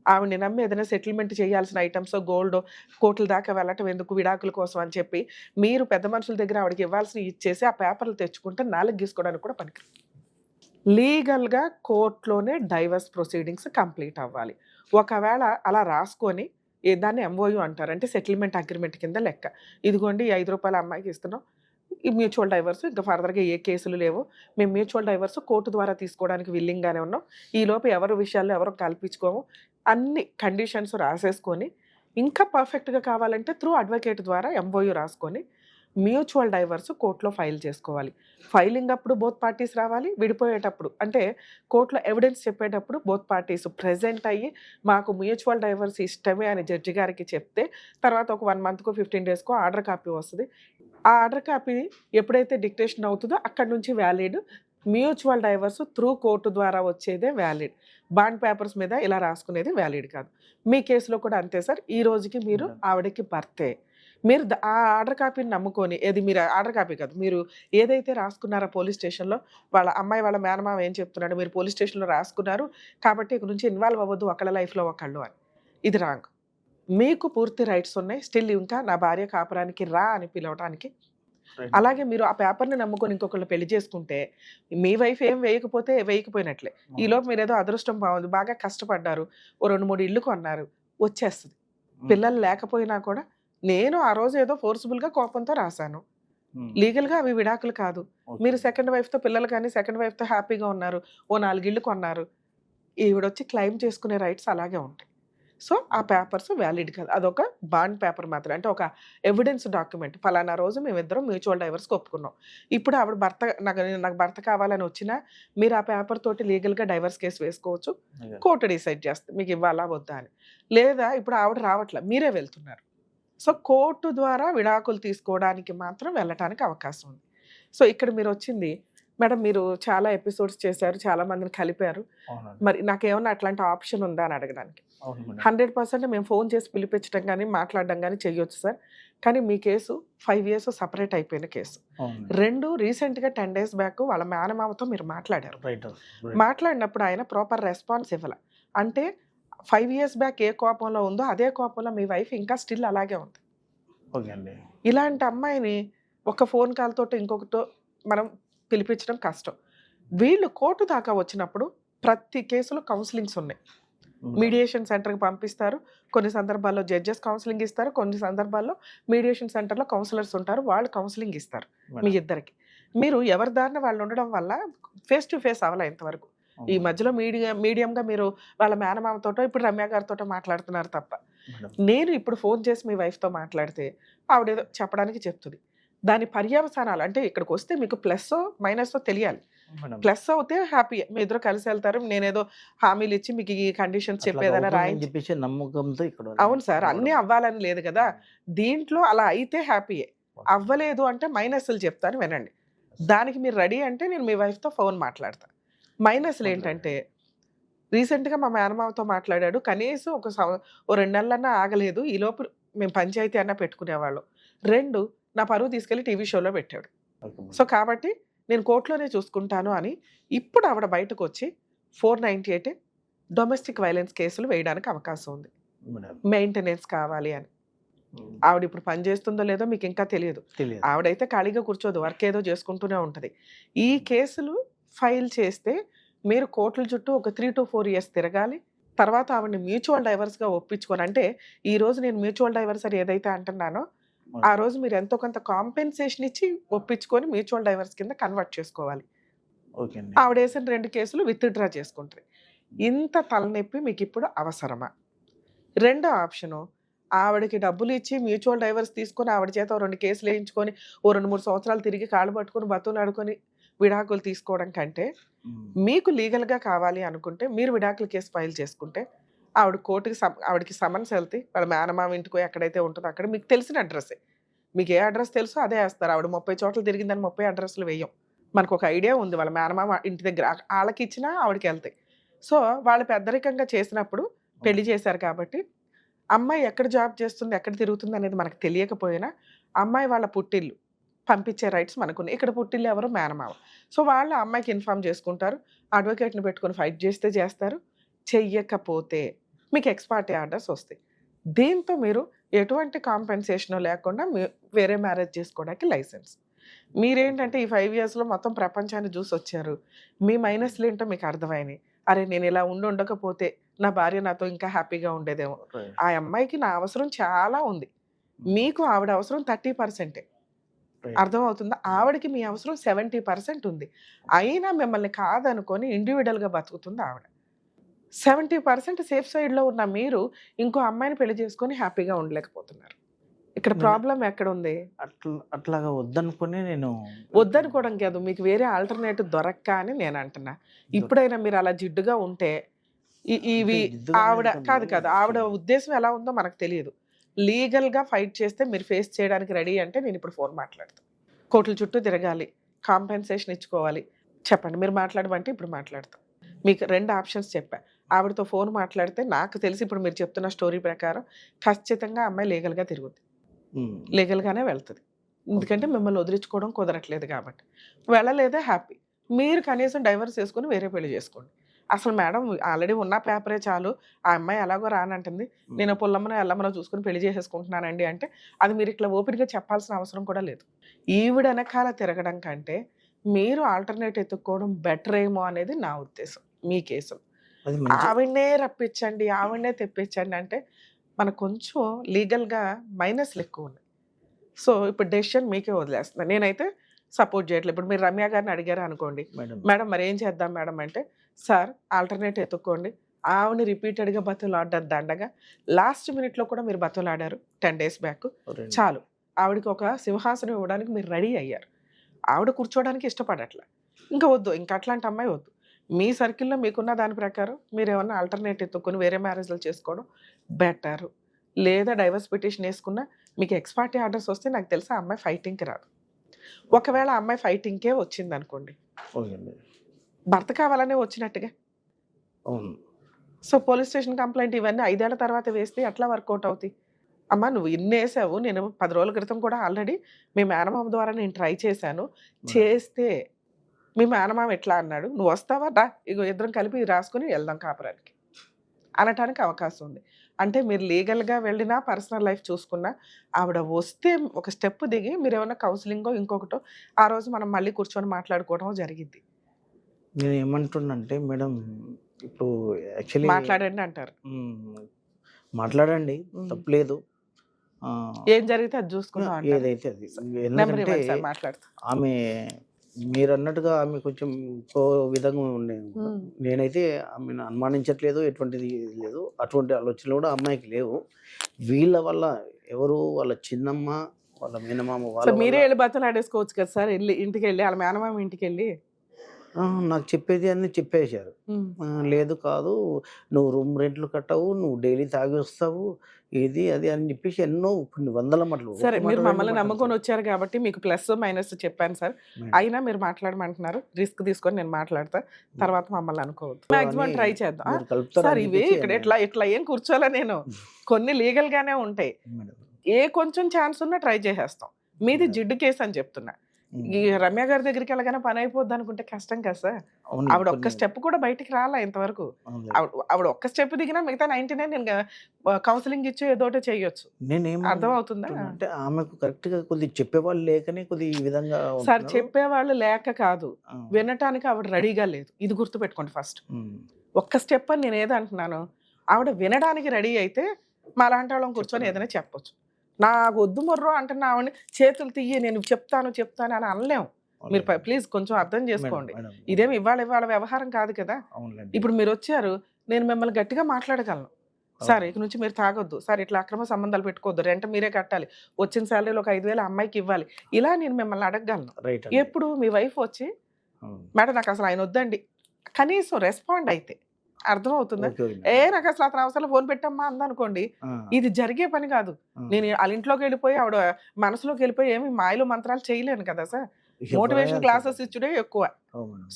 ఆవిడని నమ్మి ఏదైనా సెటిల్మెంట్ చేయాల్సిన ఐటెమ్సో, గోల్డో కోర్టుల దాకా వెళ్ళటం ఎందుకు విడాకుల కోసం అని చెప్పి, మీరు పెద్ద మనుషుల దగ్గర ఆవిడకి ఇవ్వాల్సినవి ఇచ్చేసి ఆ పేపర్లు తెచ్చుకుంటే నాలుక గీసుకోవడానికి కూడా పనికిరాదు. లీగల్‌గా కోర్ట్‌లోనే డైవర్స్ ప్రొసీడింగ్స్ కంప్లీట్ అవ్వాలి. ఒకవేళ అలా రాసుకొని దాన్ని ఎంఓయూ అంటారు. అంటే సెటిల్మెంట్ అగ్రీమెంట్ కింద లెక్క. ఇదిగోండి ఈ రూ. 5 అమ్మాయికి ఇస్తున్నాం. ఈ మ్యూచువల్ డైవర్స్ ఇంకా ఫర్దర్‌గా ఏ కేసులు లేవు. మేము మ్యూచువల్ డైవర్స్ కోర్ట్ ద్వారా తీసుకోవడానికి విల్లింగ్‌గానే ఉన్నాం. ఈలోపు ఎవరి విషయాల్లో ఎవరు కల్పించుకోము. అన్ని కండిషన్స్ రాసేసుకొని, ఇంకా పర్ఫెక్ట్‌గా కావాలంటే త్రూ అడ్వకేట్ ద్వారా ఎంఓయూ రాసుకొని, మ్యూచువల్ డైవర్స్ కోర్టులో ఫైల్ చేసుకోవాలి. ఫైలింగ్ అప్పుడు బోత్ పార్టీస్ రావాలి. విడిపోయేటప్పుడు అంటే కోర్టులో ఎవిడెన్స్ చెప్పేటప్పుడు బోత్ పార్టీస్ ప్రెజెంట్ అయ్యి మాకు మ్యూచువల్ డైవర్స్ ఇష్టమే అని జడ్జి గారికి చెప్తే తర్వాత ఒక 1 మంత్కో 15 డేస్కో ఆర్డర్ కాపీ వస్తుంది. ఆ ఆర్డర్ కాపీ ఎప్పుడైతే డిక్టేషన్ అవుతుందో అక్కడ నుంచి valid. Mutual divorce through court ద్వారా వచ్చేదే వ్యాలిడ్. బాండ్ పేపర్స్ మీద ఇలా రాసుకునేది వ్యాలిడ్ కాదు. మీ కేసులో కూడా అంతే సార్. ఈ రోజుకి మీరు ఆవిడకి భర్తే. మీరు ఆ ఆర్డర్ కాపీని నమ్ముకొని ఏది మీరు ఆర్డర్ కాపీ కాదు, మీరు ఏదైతే రాసుకున్నారో పోలీస్ స్టేషన్లో వాళ్ళ అమ్మాయి వాళ్ళ మేనమామ ఏం చెప్తున్నాడు, మీరు పోలీస్ స్టేషన్లో రాసుకున్నారు కాబట్టి ఇక నుంచి ఇన్వాల్వ్ అవ్వద్దు ఒకళ్ళ లైఫ్లో ఒకళ్ళు అని. ఇది రాంగ్. మీకు పూర్తి రైట్స్ ఉన్నాయి. స్టిల్ ఇంకా నా భార్య కాపురానికి రా అని పిలవడానికి. అలాగే మీరు ఆ పేపర్ని నమ్ముకొని ఇంకొకళ్ళు పెళ్లి చేసుకుంటే మీ వైఫ్ ఏం వేయకపోతే వేయకపోయినట్లే. ఈలోపు మీరు ఏదో అదృష్టం బాగుంది, బాగా కష్టపడ్డారు, ఓ 2-3 ఇళ్ళు కొన్నారు, వచ్చేస్తుంది. పిల్లలు లేకపోయినా కూడా నేను ఆ రోజు ఏదో ఫోర్స్ఫుల్గా కోపంతో రాశాను, లీగల్గా అవి విడాకులు కాదు. మీరు సెకండ్ వైఫ్తో పిల్లలు కానీ సెకండ్ వైఫ్తో హ్యాపీగా ఉన్నారు, ఓ 4 ఇళ్ళు కొన్నారు, ఈవిడొచ్చి క్లెయిమ్ చేసుకునే రైట్స్ అలాగే ఉంటాయి. సో ఆ పేపర్స్ వ్యాలిడ్ కాదు. అదొక బాండ్ పేపర్ మాత్రం, అంటే ఒక ఎవిడెన్స్ డాక్యుమెంట్. ఫలానా రోజు మేమిద్దరం మ్యూచువల్ డైవర్స్కి ఒప్పుకున్నాం. ఇప్పుడు ఆవిడ భర్త నాకు భర్త కావాలని వచ్చినా మీరు ఆ పేపర్ తోటి లీగల్గా డైవర్స్ కేసు వేసుకోవచ్చు. కోర్టు డిసైడ్ చేస్తుంది మీకు ఇవ్వాలా వద్దా అని. లేదా ఇప్పుడు ఆవిడ రావట్లే, మీరే వెళ్తున్నారు. సో కోర్టు ద్వారా విడాకులు తీసుకోవడానికి మాత్రం వెళ్ళటానికి అవకాశం ఉంది. సో ఇక్కడ మీరు వచ్చింది మేడం, మీరు చాలా ఎపిసోడ్స్ చేశారు, చాలా మందిని కలిపారు, మరి నాకేమన్నా అట్లాంటి ఆప్షన్ ఉందా అని అడగడానికి. 100% మేము ఫోన్ చేసి పిలిపించడం కానీ మాట్లాడడం కానీ చెయ్యొచ్చు సార్. కానీ మీ కేసు 5 years సపరేట్ అయిపోయిన కేసు. 2 రీసెంట్గా 10 days బ్యాక్ వాళ్ళ మేనమామతో మీరు మాట్లాడారు. మాట్లాడినప్పుడు ఆయన ప్రాపర్ రెస్పాన్స్ ఇవ్వాల. అంటే 5 years బ్యాక్ ఏ కోపంలో ఉందో అదే కోపంలో మీ వైఫ్ ఇంకా స్టిల్ అలాగే ఉంది. ఇలాంటి అమ్మాయిని ఒక ఫోన్ కాల్ తోటి ఇంకొకటితో మనం పిలిపించడం కష్టం. వీళ్ళు కోర్టు దాకా వచ్చినప్పుడు ప్రతి కేసులో కౌన్సిలింగ్స్ ఉన్నాయి. మీడియేషన్ సెంటర్కి పంపిస్తారు. కొన్ని సందర్భాల్లో జడ్జెస్ కౌన్సిలింగ్ ఇస్తారు, కొన్ని సందర్భాల్లో మీడియేషన్ సెంటర్లో కౌన్సిలర్స్ ఉంటారు, వాళ్ళు కౌన్సిలింగ్ ఇస్తారు మీ ఇద్దరికి. మీరు ఎవరి దారిన వాళ్ళు ఉండడం వల్ల ఫేస్ టు ఫేస్ అవ్వాలి ఇంతవరకు. ఈ మధ్యలో మీడియంగా మీరు వాళ్ళ మేనమామతోటో ఇప్పుడు రమ్య గారితో మాట్లాడుతున్నారు తప్ప. నేను ఇప్పుడు ఫోన్ చేసి మీ వైఫ్తో మాట్లాడితే ఆవిడేదో చెప్పడానికి చెప్తుంది. దాని పర్యవసానాలు అంటే ఇక్కడికి వస్తే మీకు ప్లస్ మైనస్ తెలియాలి. ప్లస్ అవుతే హ్యాపీ, మీ ఇద్దరు కలిసి వెళ్తారు, నేనేదో హామీలు ఇచ్చి మీకు ఈ కండిషన్స్ చెప్పేదైనా రాయించి నమ్మకంతో ఇక్కడ. అవును సార్, అన్నీ అవ్వాలని లేదు కదా. దీంట్లో అలా అయితే హ్యాపీయే, అవ్వలేదు అంటే మైనస్లు చెప్తాను వినండి. దానికి మీరు రెడీ అంటే నేను మీ వైఫ్తో ఫోన్ మాట్లాడతాను. మైనస్లు ఏంటంటే రీసెంట్గా మా మేనమామతో మాట్లాడాడు, కనీసం ఓ 2 నెలలన్నా ఆగలేదు, ఈలోపు మేము పంచాయతీ అన్నా పెట్టుకునేవాళ్ళం. 2 నా పరువు తీసుకెళ్లి టీవీ షోలో పెట్టాడు. సో కాబట్టి నేను కోర్టులోనే చూసుకుంటాను అని ఇప్పుడు ఆవిడ బయటకు వచ్చి 498 డొమెస్టిక్ వైలెన్స్ కేసులు వేయడానికి అవకాశం ఉంది. మెయింటెనెన్స్ కావాలి అని. ఆవిడ ఇప్పుడు పని చేస్తుందో లేదో మీకు ఇంకా తెలియదు. ఆవిడైతే ఖాళీగా కూర్చోదు, వర్క్ ఏదో చేసుకుంటూనే ఉంటుంది. ఈ కేసులు ఫైల్ చేస్తే మీరు కోర్టుల చుట్టూ ఒక 3 to 4 years తిరగాలి. తర్వాత ఆవిడని మ్యూచువల్ డైవర్స్గా ఒప్పించుకొని, అంటే ఈ రోజు నేను మ్యూచువల్ డైవర్స్ అని ఏదైతే అంటున్నానో ఆ రోజు మీరు ఎంతో కొంత కాంపెన్సేషన్ ఇచ్చి ఒప్పించుకొని మ్యూచువల్ డైవర్స్ కింద కన్వర్ట్ చేసుకోవాలి. ఆవిడ వేసిన 2 కేసులు విత్డ్రా చేసుకుంటారు. ఇంత తలనొప్పి మీకు ఇప్పుడు అవసరమా? రెండో ఆప్షను, ఆవిడకి డబ్బులు ఇచ్చి మ్యూచువల్ డైవర్స్ తీసుకొని ఆవిడ చేత 2 కేసులు వేయించుకొని ఓ 2-3 సంవత్సరాలు తిరిగి కాళ్ళు పట్టుకొని బతులాడుకొని విడాకులు తీసుకోవడం కంటే మీకు లీగల్గా కావాలి అనుకుంటే మీరు విడాకుల కేసు ఫైల్ చేసుకుంటే ఆవిడ కోర్టుకి ఆవిడకి సమన్స్ వెళ్తే వాళ్ళ మేనమామ ఇంటికో ఎక్కడైతే ఉంటుందో అక్కడ మీకు తెలిసిన అడ్రస్సే, మీకు ఏ అడ్రస్ తెలుసో అదే వేస్తారు. ఆవిడ 30 చోట్ల తిరిగిందని 30 అడ్రస్లు వేయం. మనకు ఒక ఐడియా ఉంది వాళ్ళ మేనమామ ఇంటి దగ్గర, వాళ్ళకి ఇచ్చినా ఆవిడకి వెళ్తాయి. సో వాళ్ళు పెద్దరికంగా చేసినప్పుడు పెళ్లి చేశారు కాబట్టి అమ్మాయి ఎక్కడ జాబ్ చేస్తుంది, ఎక్కడ తిరుగుతుంది అనేది మనకు తెలియకపోయినా అమ్మాయి వాళ్ళ పుట్టిల్లు పంపించే రైట్స్ మనకున్నాయి. ఇక్కడ పుట్టిల్లు ఎవరు? మేనమావ. సో వాళ్ళు అమ్మాయికి ఇన్ఫార్మ్ చేసుకుంటారు, అడ్వకేట్ని పెట్టుకొని ఫైట్ చేస్తే చేస్తారు, చెయ్యకపోతే మీకు ఎక్స్పార్టీ ఆర్డర్స్ వస్తాయి. దీంతో మీరు ఎటువంటి కాంపెన్సేషన్ లేకుండా వేరే మ్యారేజ్ చేసుకోవడానికి లైసెన్స్. మీరేంటంటే ఈ 5 yearsలో మొత్తం ప్రపంచాన్ని చూసి వచ్చారు, మీ మైనస్లు ఏంటో మీకు అర్థమైనాయి. అరే నేను ఇలా ఉండకపోతే నా భార్య నాతో ఇంకా హ్యాపీగా ఉండేదేమో. ఆ అమ్మాయికి నా అవసరం చాలా ఉంది, మీకు ఆవిడ అవసరం 30%. అర్థమవుతుందా? ఆవిడకి మీ అవసరం 70% ఉంది. అయినా మిమ్మల్ని కాదనుకొని ఇండివిజువల్గా బతుకుతుంది ఆవిడ. 70% సేఫ్ సైడ్లో ఉన్న మీరు ఇంకో అమ్మాయిని పెళ్లి చేసుకొని హ్యాపీగా ఉండలేకపోతున్నారు. ఇక్కడ ప్రాబ్లం ఎక్కడ ఉంది? అట్లాగా వద్దనుకుని నేను వద్దనుకోవడం కాదు, మీకు వేరే ఆల్టర్నేటివ్ దొరక్క అని నేను అంటున్నా. ఇప్పుడైనా మీరు అలా జిడ్డుగా ఉంటే ఇవి ఆవిడ కాదు ఆవిడ ఉద్దేశం ఎలా ఉందో మనకు తెలియదు. లీగల్గా ఫైట్ చేస్తే మీరు ఫేస్ చేయడానికి రెడీ అంటే నేను ఇప్పుడు ఫోన్ మాట్లాడతాను. కోర్టుల చుట్టూ తిరగాలి, కాంపెన్సేషన్ ఇచ్చుకోవాలి. చెప్పండి, మీరు మాట్లాడమంటే ఇప్పుడు మాట్లాడతాం. మీకు 2 ఆప్షన్స్ చెప్పా. ఆవిడతో ఫోన్ మాట్లాడితే నాకు తెలిసి ఇప్పుడు మీరు చెప్తున్న స్టోరీ ప్రకారం ఖచ్చితంగా అమ్మాయి లీగల్గా తిరుగుద్ది, లీగల్గానే వెళ్తుంది. ఎందుకంటే మిమ్మల్ని వదిలించుకోవడం కుదరట్లేదు కాబట్టి. వెళ్ళలేదే హ్యాపీ, మీరు కనీసం డైవర్స్ చేసుకుని వేరే పెళ్లి చేసుకోండి. అసలు మేడం ఆల్రెడీ ఉన్న పేపరే చాలు, ఆ అమ్మాయి ఎలాగో రానంటుంది, నేను పుల్లమ్మను ఎల్లమ్మను చూసుకుని పెళ్లి చేసేసుకుంటున్నానండి అంటే అది మీరు ఇట్లా ఓపెన్గా చెప్పాల్సిన అవసరం కూడా లేదు. ఈవిడ వెనకాల తిరగడం కంటే మీరు ఆల్టర్నేట్ ఎత్తుక్కోవడం బెటర్ ఏమో అనేది నా ఉద్దేశం. మీ కేసులో ఆవిడనే రప్పించండి, ఆవిడనే తెప్పించండి అంటే మనకు కొంచెం లీగల్గా మైనస్లు ఎక్కువ ఉన్నాయి. సో ఇప్పుడు డెసిషన్ మీకే వదిలేస్తున్నాను. నేనైతే సపోర్ట్ చేయట్లేదు. ఇప్పుడు మీరు రమ్య గారిని అడిగారు అనుకోండి, మేడం మరి ఏం చేద్దాం మేడం అంటే, సార్ ఆల్టర్నేట్ ఎత్తుక్కోండి. ఆవిడని రిపీటెడ్గా బతులాడ్డారు దండగా. లాస్ట్ మినిట్లో కూడా మీరు బతులాడారు 10 days బ్యాక్. చాలు, ఆవిడకి ఒక సింహాసనం ఇవ్వడానికి మీరు రెడీ అయ్యారు. ఆవిడ కూర్చోవడానికి ఇష్టపడట్లే, ఇంకా వద్దు, ఇంకా అట్లాంటి అమ్మాయి వద్దు. మీ సర్కిల్లో మీకున్న దాని ప్రకారం మీరు ఏమన్నా ఆల్టర్నేట్ ఎత్తుకొని వేరే మ్యారేజ్లు చేసుకోవడం బెటర్. లేదా డైవర్స్ పిటిషన్ వేసుకున్నా మీకు ఎక్స్పార్టీ ఆర్డర్స్ వస్తే నాకు తెలిసి ఆ అమ్మాయి ఫైటింగ్కి రాదు. ఒకవేళ ఆ అమ్మాయి ఫైటింగ్కే వచ్చింది అనుకోండి, భర్త కావాలనే వచ్చినట్టుగా. సో పోలీస్ స్టేషన్ కంప్లైంట్ ఇవన్నీ 5 ఏళ్ల తర్వాత వేస్తే ఎట్లా వర్కౌట్ అవుతాయి? అమ్మ నువ్వు ఇన్ని వేసావు, నేను 10 రోజుల క్రితం కూడా ఆల్రెడీ మీ మేనమామ ద్వారా నేను ట్రై చేశాను, చేస్తే మీ మేనమామ ఎట్లా అన్నాడు, నువ్వు వస్తావా రా, ఇగో ఇద్దరం కలిపి రాసుకుని వెళ్దాం కాపురానికి అనటానికి అవకాశం ఉంది. అంటే మీరు లీగల్గా వెళ్ళినా పర్సనల్ లైఫ్ చూసుకున్నా ఆవిడ వస్తే ఒక స్టెప్ దిగి మీరు ఏమైనా కౌన్సిలింగో ఇంకొకటో ఆ రోజు మనం మళ్ళీ కూర్చొని మాట్లాడుకోవడం జరిగింది. నేను ఏమంటున్నంటే మేడం, ఇప్పుడు యాక్చువల్లీ మాట్లాడండి అంటారు. మాట్లాడండి, తప్పలేదు. ఏం జరిగితే అది చూసుకుంటాం, ఏదైతే అది. ఎందుకంటే ఆమె మీరు అన్నట్టుగా ఆమె కొంచెం ఇంకో విధంగా ఉండేది. నేనైతే ఆమెను అనుమానించట్లేదు, ఎటువంటిది లేదు, అటువంటి ఆలోచనలు కూడా అమ్మాయికి లేవు. వీళ్ళ వల్ల ఎవరు వాళ్ళ చిన్నమ్మ వాళ్ళ మేనమామ వాళ్ళ మీరే వెళ్ళి బతులు ఆడేసుకోవచ్చు కదా సార్, వెళ్ళి ఇంటికి వెళ్ళి వాళ్ళ మేనమామ ఇంటికి వెళ్ళి నాకు చెప్పేది అన్ని చెప్పేశారు. లేదు కాదు, నువ్వు రూమ్ రెంట్లు కట్టవు, నువ్వు డైలీ తాగి వస్తావు, ఏది అది అని చెప్పేసి ఎన్నో కొన్ని వందల మాటలు. సరే మీరు మమ్మల్ని నమ్ముకొని వచ్చారు కాబట్టి మీకు ప్లస్ మైనస్ చెప్పాను సార్, అయినా మీరు మాట్లాడమంటున్నారు, రిస్క్ తీసుకొని నేను మాట్లాడతా, తర్వాత మమ్మల్ని అనుకోవద్దు. మాక్సిమం ట్రై చేద్దాం సార్. ఇవి ఇక్కడ ఇట్లా ఏం కూర్చోలే, నేను కొన్ని లీగల్ గానే ఉంటాయి, ఏ కొంచెం ఛాన్స్ ఉన్నా ట్రై చేసేస్తాం. మీది జిడ్డు కేసు అని చెప్తున్నా. ఈ రమ్య గారి దగ్గరికి వెళ్ళగానే పని అయిపోద్ది అనుకుంటే కష్టం కదా సార్. ఆవిడ ఒక్క స్టెప్ కూడా బయటికి రాలా ఇంతవరకు. ఆవిడ ఒక్క స్టెప్ దిగినా మిగతా 99 నేను కౌన్సిలింగ్ ఇచ్చి ఏదోటే చేయొచ్చు. అర్థం అవుతుందా? అంటే ఆమెకు కరెక్ట్ గా కొద్దిగా చెప్పేవాళ్ళు లేకనే కొద్ది ఈ విధంగా సార్. చెప్పేవాళ్ళు లేక కాదు, వినటానికి ఆవిడ రెడీగా లేదు. ఇది గుర్తుపెట్టుకోండి ఫస్ట్. ఒక్క స్టెప్ అని నేను ఏదో అంటున్నాను, ఆవిడ వినడానికి రెడీ అయితే మా లాంటి వాళ్ళని కూర్చొని ఏదైనా చెప్పొచ్చు. నాకు వద్దు మొర్రో అంటున్నా ఆవిడని చేతులు తీయి నేను చెప్తాను అని అనలేము. మీరు ప్లీజ్ కొంచెం అర్థం చేసుకోండి. ఇదేమి ఇవాళ వ్యవహారం కాదు కదా. ఇప్పుడు మీరు వచ్చారు, నేను మిమ్మల్ని గట్టిగా మాట్లాడగలను, సార్ ఇక నుంచి మీరు తాగొద్దు సార్, ఇట్లా అక్రమ సంబంధాలు పెట్టుకోవద్దు, రెంట్ మీరే కట్టాలి, వచ్చిన శాలరీలో ఒక 5,000 అమ్మాయికి ఇవ్వాలి, ఇలా నేను మిమ్మల్ని అడగగలను. ఎప్పుడు మీ వైఫ్ వచ్చి మేడం నాకు అసలు ఆయన వద్దండి కనీసం రెస్పాండ్ అయితే అర్థం అవుతుందా? నాకు అసలు అతను అవసరం ఫోన్ పెట్టమ్మా అందనుకోండి, ఇది జరిగే పని కాదు. నేను వాళ్ళ ఇంట్లోకి వెళ్ళిపోయి ఆవిడ మనసులోకి వెళ్ళిపోయి ఏమి మాయలు మంత్రాలు చేయలేను కదా సార్. మోటివేషన్ క్లాసెస్ ఇచ్చుడే ఎక్కువ.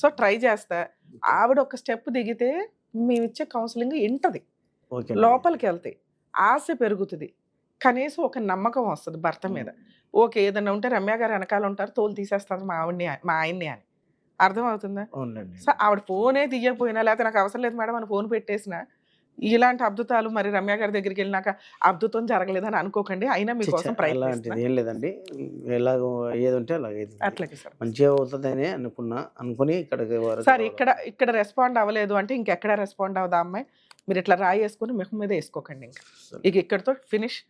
సో ట్రై చేస్తా, ఆవిడ ఒక స్టెప్ దిగితే మేము ఇచ్చే కౌన్సిలింగ్ ఇంటది, లోపలికి వెళ్తాయి, ఆశ పెరుగుతుంది, కనీసం ఒక నమ్మకం వస్తుంది భర్త మీద. ఓకే ఏదన్నా ఉంటే రమ్య గారు వెనకాల ఉంటారు, తోలు తీసేస్తారు మా ఆయన్ని అని. అర్థం అవుతుందా? సో ఆవిడ ఫోనే తీయకపోయినా, లేకపోతే నాకు అవసరం లేదు మేడం అని ఫోన్ పెట్టేసిన, ఇలాంటి అద్భుతాలు మరి రమ్య గారి దగ్గరికి వెళ్ళినాక అద్భుతం జరగలేదని అనుకోకండి. అయినా మీకోసం ఏం లేదండి, ఎలాగో ఏదంటే అలాగే అట్లాగే సార్ మంచిగా అవుతుందని అనుకుని సార్ ఇక్కడ రెస్పాండ్ అవ్వలేదు అంటే ఇంకెక్కడ రెస్పాండ్ అవుదా అమ్మాయి. మీరు ఇట్లా రాయి వేసుకొని మెహం మీద వేసుకోకండి, ఇంకా ఇక్కడతో ఫినిష్.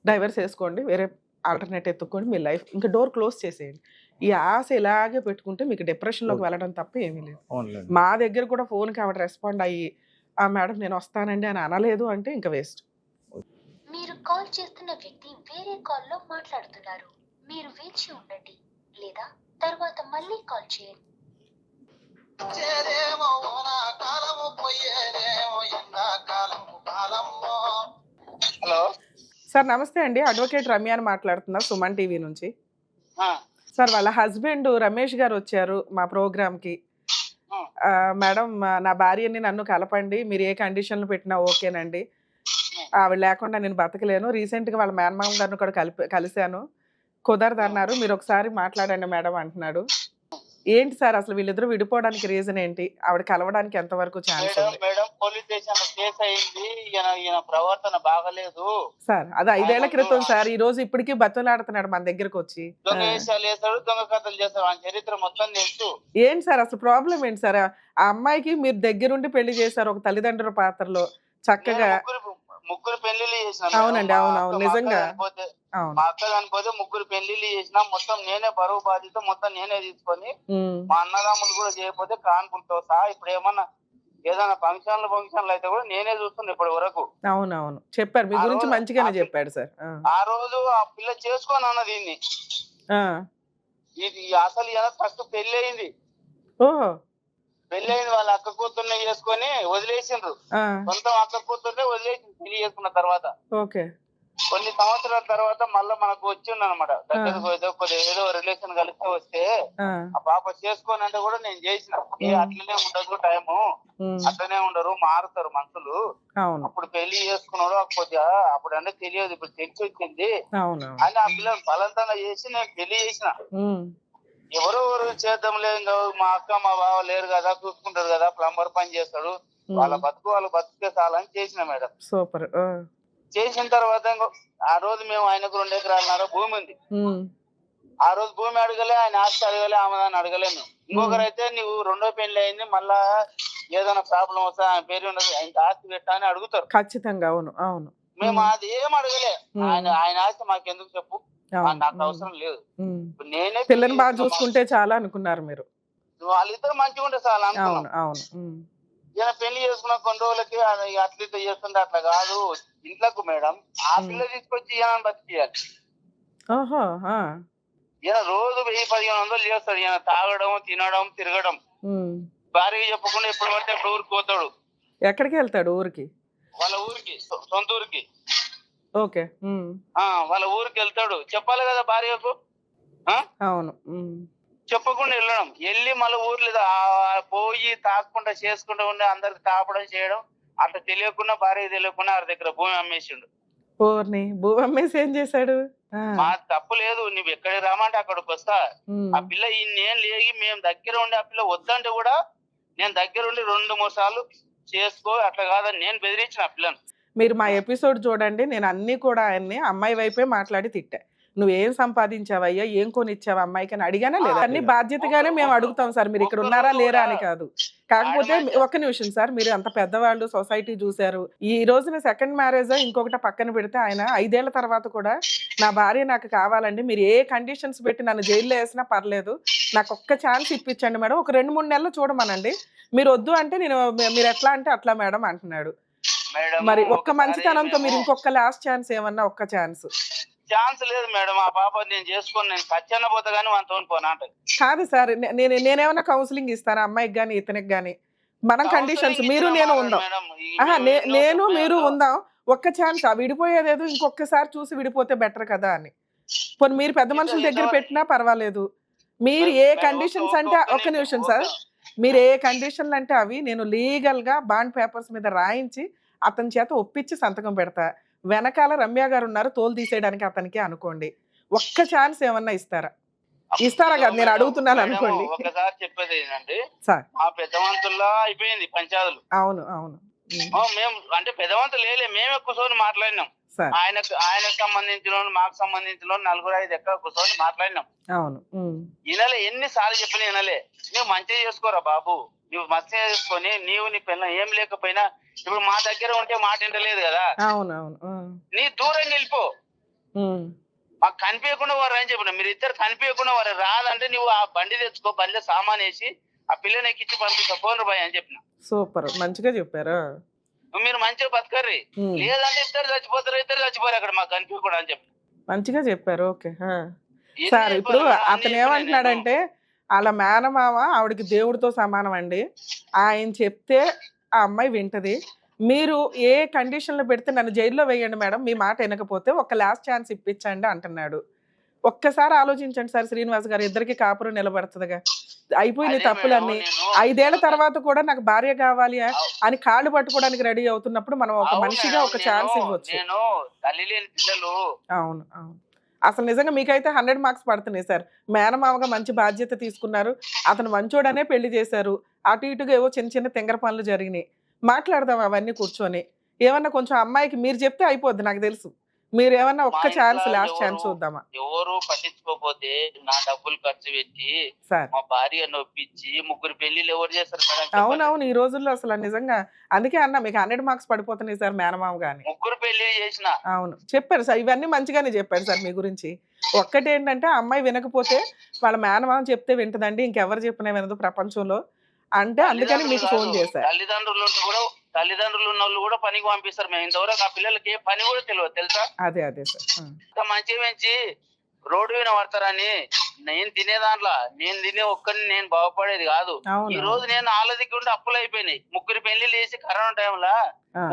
డైవర్స్ వేసుకోండి, వేరే ఆల్టర్నేట్ ఎత్తుక్కోండి, మీ లైఫ్ ఇంకా డోర్ క్లోజ్ చేసేయండి. ఈ ఆశ ఇలాగే పెట్టుకుంటే మీకు డిప్రెషన్లోకి వెళ్ళడం తప్ప ఏమీ లేదు. మా దగ్గర కూడా ఫోన్కి ఆవిడ రెస్పాండ్ అయ్యి మేడం నేను వస్తానండి అని అనలేదు అంటే ఇంకా వేస్ట్. మీరు కాల్ చేస్తున్న వ్యక్తి వేరే కాల్లో మాట్లాడుతున్నారు. మీరు వేచి ఉండండి లేదా తర్వాత మళ్ళీ కాల్ చేయండి. హలో. సార్ నమస్తే అండి, అడ్వకేట్ రమ్య అని మాట్లాడుతున్నా సుమన్ టీవీ నుంచి. ఆ, సార్ వాళ్ళ హస్బెండ్ రమేష్ గారు వచ్చారు మా ప్రోగ్రామ్కి. ఆ, మేడం నా భార్యని నన్ను కలపండి, మీరు ఏ కండిషన్లు పెట్టినా ఓకేనండి, ఆవిడ లేకుండా నేను బతకలేను, రీసెంట్గా వాళ్ళ మేనమామ గారిని కూడా కలిశాను, కుదరదన్నారు, మీరు ఒకసారి మాట్లాడండి మేడం అంటున్నాడు. ఏంటి సార్ అసలు వీళ్ళిద్దరూ విడిపోవడానికి రీజన్ ఏంటి? ఆవిడ కలవడానికి ఎంతవరకు ఛాన్స్ మేడం ఉంది? మేడం పోలీస్ స్టేషన్ లో కేసు అయింది. ఈయన ప్రవర్తన బాగలేదు. సార్ అది 5 ఏళ్ల క్రితం సార్, ఈ రోజు ఇప్పటికీ బతులాడుతున్నాడు మన దగ్గరకు వచ్చి. దొంగ వేషాలు వేస్తాడు, దొంగ కథలు చేస్తాడు, ఆయన చరిత్ర మొత్తం తెలుసు. ఏంటి సార్ అసలు ప్రాబ్లం ఏంటి సార్? ఆ అమ్మాయికి మీరు దగ్గరుండి పెళ్లి చేశారు ఒక తల్లిదండ్రుల పాత్రలో చక్కగా. ముగ్గురు పెళ్లిళ్ళు చేసిన. అవునండి, అవును నిజంగా అవును. మా అక్క చనిపోతే ముగ్గురు పెళ్లిళ్ళు చేసినా, మొత్తం నేనే బరువు బాధ్యత మొత్తం నేనే తీసుకొని, మా అన్నదమ్ములు కూడా చేయకపోతే కాన్పులతో సహా ఇప్పుడు ఏమన్నా ఏదైనా ఫంక్షన్లు అయితే కూడా నేనే చూస్తున్నా ఇప్పటి వరకు. అవునవును చెప్పారు, మీ గురించి మంచిగానే చెప్పాడు సార్. ఆ రోజు ఆ పిల్ల చేసుకోని అన్న దీన్ని. ఇది అసలు ఇలా ఫస్ట్ పెళ్లి అయింది. ఓహో, పెళ్ళైంది వాళ్ళ అక్క కూతుర్ని చేసుకొని వదిలేసిండ్రు. సొంతం అక్క కూతుర్నే వదిలేసి పెళ్లి చేసుకున్న తర్వాత ఓకే కొన్ని సంవత్సరాల తర్వాత మళ్ళీ మనకు వచ్చింది అనమాట. దగ్గరకు ఏదో రిలేషన్ కలిస్తే వస్తే ఆ పాప చేసుకోని అంటే కూడా నేను చేసిన. అట్లనే ఉండదు టైము, అట్లనే ఉండరు, మారుతారు మనుషులు. అప్పుడు పెళ్లి చేసుకున్నాడు కొద్దిగా, అప్పుడు అంటే తెలియదు, ఇప్పుడు తెలిసి వచ్చింది అని ఆ పిల్లలు బలవంతంగా చేసి నేను పెళ్లి చేసిన. ఎవరెవరు చేద్దాంలే, మా అక్క మా బావ లేరు కదా, చూసుకుంటారు కదా, ప్లంబర్ పని చేస్తాడు, వాళ్ళ బతుకే చాలని చేసిన మేడం. సూపర్. చేసిన తర్వాత ఆ రోజు మేము ఆయనకు 2 ఎకరాలన్నర భూమి ఉంది. ఆ రోజు భూమి అడగలే, ఆయన ఆస్తి అడగలే, ఆమెదాన్ని అడగలేము. ఇంకొకరైతే నువ్వు 2వ పెళ్లి అయింది, మళ్ళా ఏదైనా ప్రాబ్లం వస్తే ఆయన పేరు ఉండదు, ఆయన ఆస్తి పెట్టా అని అడుగుతారు ఖచ్చితంగా. అవును అవును. మేము అది ఏం అడగలే. ఆయన ఆస్తి మాకెందుకు చెప్పు, నాకు అవసరం లేదు, నేనే పిల్లని బాగా చూసుకుంటే చాలా అనుకున్నారు మీరు. వాళ్ళిద్దరు మంచిగా ఉంటే చాలా అనుకున్నాం. అవును అవును. ఈయన పెళ్లి చేసుకున్న కొన్ని రోజులకి అట్లా చేస్తుంటే అట్లా కాదు ఇంట్లోకి మేడం, ఆ పిల్ల తీసుకొచ్చి ఈయన బతికియాలి. ఈయన రోజు 1000-1500 చేస్తాడు. ఈయన తాగడం, తినడం, తిరగడం, భార్య చెప్పకుండా ఎప్పుడు పడితే అప్పుడు ఊరికి పోతాడు. ఎక్కడికి వెళ్తాడు? ఊరికి, వాళ్ళ ఊరికి, సొంత ఊరికి. ఓకే, వాళ్ళ ఊరికి వెళ్తాడు, చెప్పాలి కదా భార్యకు. అవును, చెప్పకుండా వెళ్ళడం, వెళ్ళి మళ్ళీ ఊర్లో పోయి తాకుండా చేసుకుంటూ ఉండి అందరికి తాపడం చేయడం, అట్లా తెలియకుండా భార్య తెలియకుండా వారి దగ్గర భూమి అమ్మేసిండు. భూమి అమ్మేసి ఏం చేశాడు? మా తప్పు లేదు, నువ్వు ఎక్కడికి రామంటే అక్కడికి వస్తా. ఆ పిల్ల నేను లేగి మేము దగ్గర ఉండి, ఆ పిల్ల వద్దంటే కూడా నేను దగ్గర ఉండి 2-3 సార్లు చేసుకో, అట్లా కాదని నేను బెదిరించిన ఆ పిల్లను. మీరు మా ఎపిసోడ్ చూడండి, నేను అన్ని కూడా ఆయన్ని అమ్మాయి వైపే మాట్లాడి తిట్టా. నువ్వేం సంపాదించావయ్యా, ఏం కొనిచ్చావు అమ్మాయికి అని అడిగానే లేదా? అన్ని బాధ్యతగానే మేము అడుగుతాం సార్, మీరు ఇక్కడ ఉన్నారా లేరా అని కాదు. కాకపోతే ఒక్క నిమిషం సార్, మీరు అంత పెద్దవాళ్ళు, సొసైటీ చూశారు, ఈ రోజున సెకండ్ మ్యారేజ్ ఇంకొకటి పక్కన పెడితే, ఆయన 5 ఏళ్ల తర్వాత కూడా నా భార్య నాకు కావాలండి, మీరు ఏ కండిషన్స్ పెట్టి నన్ను జైల్లో వేసినా పర్లేదు, నాకు ఒక్క ఛాన్స్ ఇప్పించండి మేడం, ఒక 2-3 నెలలు చూడమనండి, మీరు వద్దు అంటే మీరు ఎట్లా అంటే అట్లా మేడం అంటున్నాడు. మరి ఒక్క మంచితనంతో మీరు ఇంకొక లాస్ట్ ఛాన్స్ ఏమన్నా, ఒక్క ఛాన్స్ లేదు మేడం. ఆ పాప నేను చేసుకొని నేను ఖచ్చితంగా పోతా గానీ మనతో పోనా అంటే కాదు సార్. నేనేమన్నా కౌన్సిలింగ్ ఇస్తాను అమ్మాయికి గానీ ఇతనికి గానీ, మనం కండిషన్స్ మీరు నేను ఉందాం, నేను మీరు ఉందాం, ఒక్క ఛాన్స్. విడిపోయేదేదో ఇంకొకసారి చూసి విడిపోతే బెటర్ కదా అని. పోనీ మీరు పెద్ద మనుషుల దగ్గర పెట్టినా పర్వాలేదు, మీరు ఏ కండిషన్స్ అంటే, ఒక్క నిమిషం సార్, మీరు ఏ కండిషన్లు అంటే అవి నేను లీగల్ గా బాండ్ పేపర్స్ మీద రాయించి అతని చేత ఒప్పించి సంతకం పెడతా. వెనకాల రమ్య గారు ఉన్నారు తోలు తీసేయడానికి అతనికి అనుకోండి, ఒక్క ఛాన్స్ ఏమన్నా ఇస్తారా? కదా నేను అడుగుతున్నాను అనుకోండి. ఒకసారి చెప్పేది ఏంటంటే సార్, ఆ పెద్దవంతుల్లో అయిపోయింది పంచాయతీలు. అవును అవును. మేము అంటే పెద్దవంతులు మేము ఎక్కువ సోని మాట్లాడినాం. ఆయనకు సంబంధించిన మాకు సంబంధించిన 4-5 ఎక్కడ కూర్చొని మాట్లాడినాం. అవును. వినలే, ఎన్నిసార్లు చెప్పినా వినలే. నువ్వు మంచిగా చేసుకోరా బాబు, నువ్వు మంచిగా చేసుకొని నీవు నీ పిల్ల ఏం లేకపోయినా ఇప్పుడు మా దగ్గర ఉంటే మాట వింటలేదు కదా. అవునవును. నీ దూరం వెళ్ళిపో, మాకు కనిపించకుండా వారు అని చెప్పిన. మీరు ఇద్దరు కనిపించకుండా వారు రాదంటే నువ్వు ఆ బండి తెచ్చుకో, బండిలో సామాన్ వేసి ఆ పిల్లని ఎక్కించి పంపిస్తా పోను బాయ్ అని చెప్పిన. సూపర్, మంచిగా చెప్పారు. మీరు మంచిగా బతకర్రి, లేదంటే ఇద్దరు చచ్చిపోరు అక్కడ మాకు కనిపించకూడదు అని చెప్పి మంచిగా చెప్పారు. ఓకే. ఎన్ని సార్ ఇప్పుడు చెప్పాలి మేడం? అతను అన్ని ఏమంటున్నాడంటే వాళ్ళ మేనమామ ఆవిడకి దేవుడితో సమానం అండి, ఆయన చెప్తే ఆ అమ్మాయి వింటది, మీరు ఏ కండిషన్లో పెడితే నన్ను జైల్లో వేయండి మేడం, మీ మాట వినకపోతే ఒక లాస్ట్ ఛాన్స్ ఇప్పించండి అంటున్నాడు. ఒక్కసారి ఆలోచించండి సార్ శ్రీనివాస్ గారు, ఇద్దరికి కాపురం నిలబడుతుందిగా, అయిపోయినాయి అదే తప్పులన్నీ. మేడం, నేను 5 ఏళ్ల తర్వాత కూడా నాకు భార్య కావాలి అని కాళ్ళు పట్టుకోవడానికి రెడీ అవుతున్నప్పుడు మనం ఒక అవును మనిషిగా మేడం, ఒక ఛాన్స్ ఇవ్వచ్చు. నేను తల్లి లేని పిల్లలు అవును, అవును. అసలు నిజంగా మీకైతే 100 మార్క్స్ పడుతున్నాయి సార్. మేనమామగా మంచి బాధ్యత తీసుకున్నారు, అతను మంచోడనే పెళ్లి చేశారు, అటు ఇటుగా ఏవో చిన్న చిన్న తింగర పనులు జరిగినాయి, మాట్లాడదాం అవన్నీ కూర్చొని. ఏమన్నా కొంచెం అమ్మాయికి మీరు చెప్తే అయిపోద్ది, నాకు తెలుసు. మీరు ఏమన్నా మా ఒక్క ఛాన్స్, ఇంట్లో లాస్ట్ ఛాన్స్ చూద్దామా ఎవరు పట్టించుకోకపోతే నా డబ్బులు ఖర్చు పెట్టి సార్? మా భార్య నొప్పించి 3 పెళ్లిళ్ళు ఎవరు చేస్తారు మేడం చెప్పండి? అవునవును, ఈ రోజుల్లో అసలు నిజంగా అందుకే అన్న మీకు 100 మార్క్స్ పడిపోతున్నాయి సార్ మేనమామ గాని. 3 పెళ్లి చేసిన. అవును, చెప్పారు సార్, ఇవన్నీ మంచిగానే చెప్పారు సార్ మీ గురించి. ఒక్కటేంటంటే ఆ అమ్మాయి వినకపోతే వాళ్ళ మేనమామ చెప్తే వింటదండి, ఇంకెవరు చెప్పినా వినదు ప్రపంచంలో అంటే, అందుకని మీకు ఫోన్ చేశారు. తల్లిదండ్రులు ఉన్న వాళ్ళు కూడా పనికి పంపిస్తారు. మేము ఇంతవరకు ఆ పిల్లలకి ఏ పని కూడా తెలియదు తెలుసా? అదే అదే సార్. ఇంత మంచి రోడ్డు మీద పడతారని నేను తినే దాంట్లో నేను తినే ఒక్కరిని నేను బాగుపడేది కాదు. అవును, ఈ రోజు నేను ఆలదికి ఉండి అప్పులు అయిపోయినాయి. 3 పెళ్లిళ్ళు చేసి కరోనా టైంలో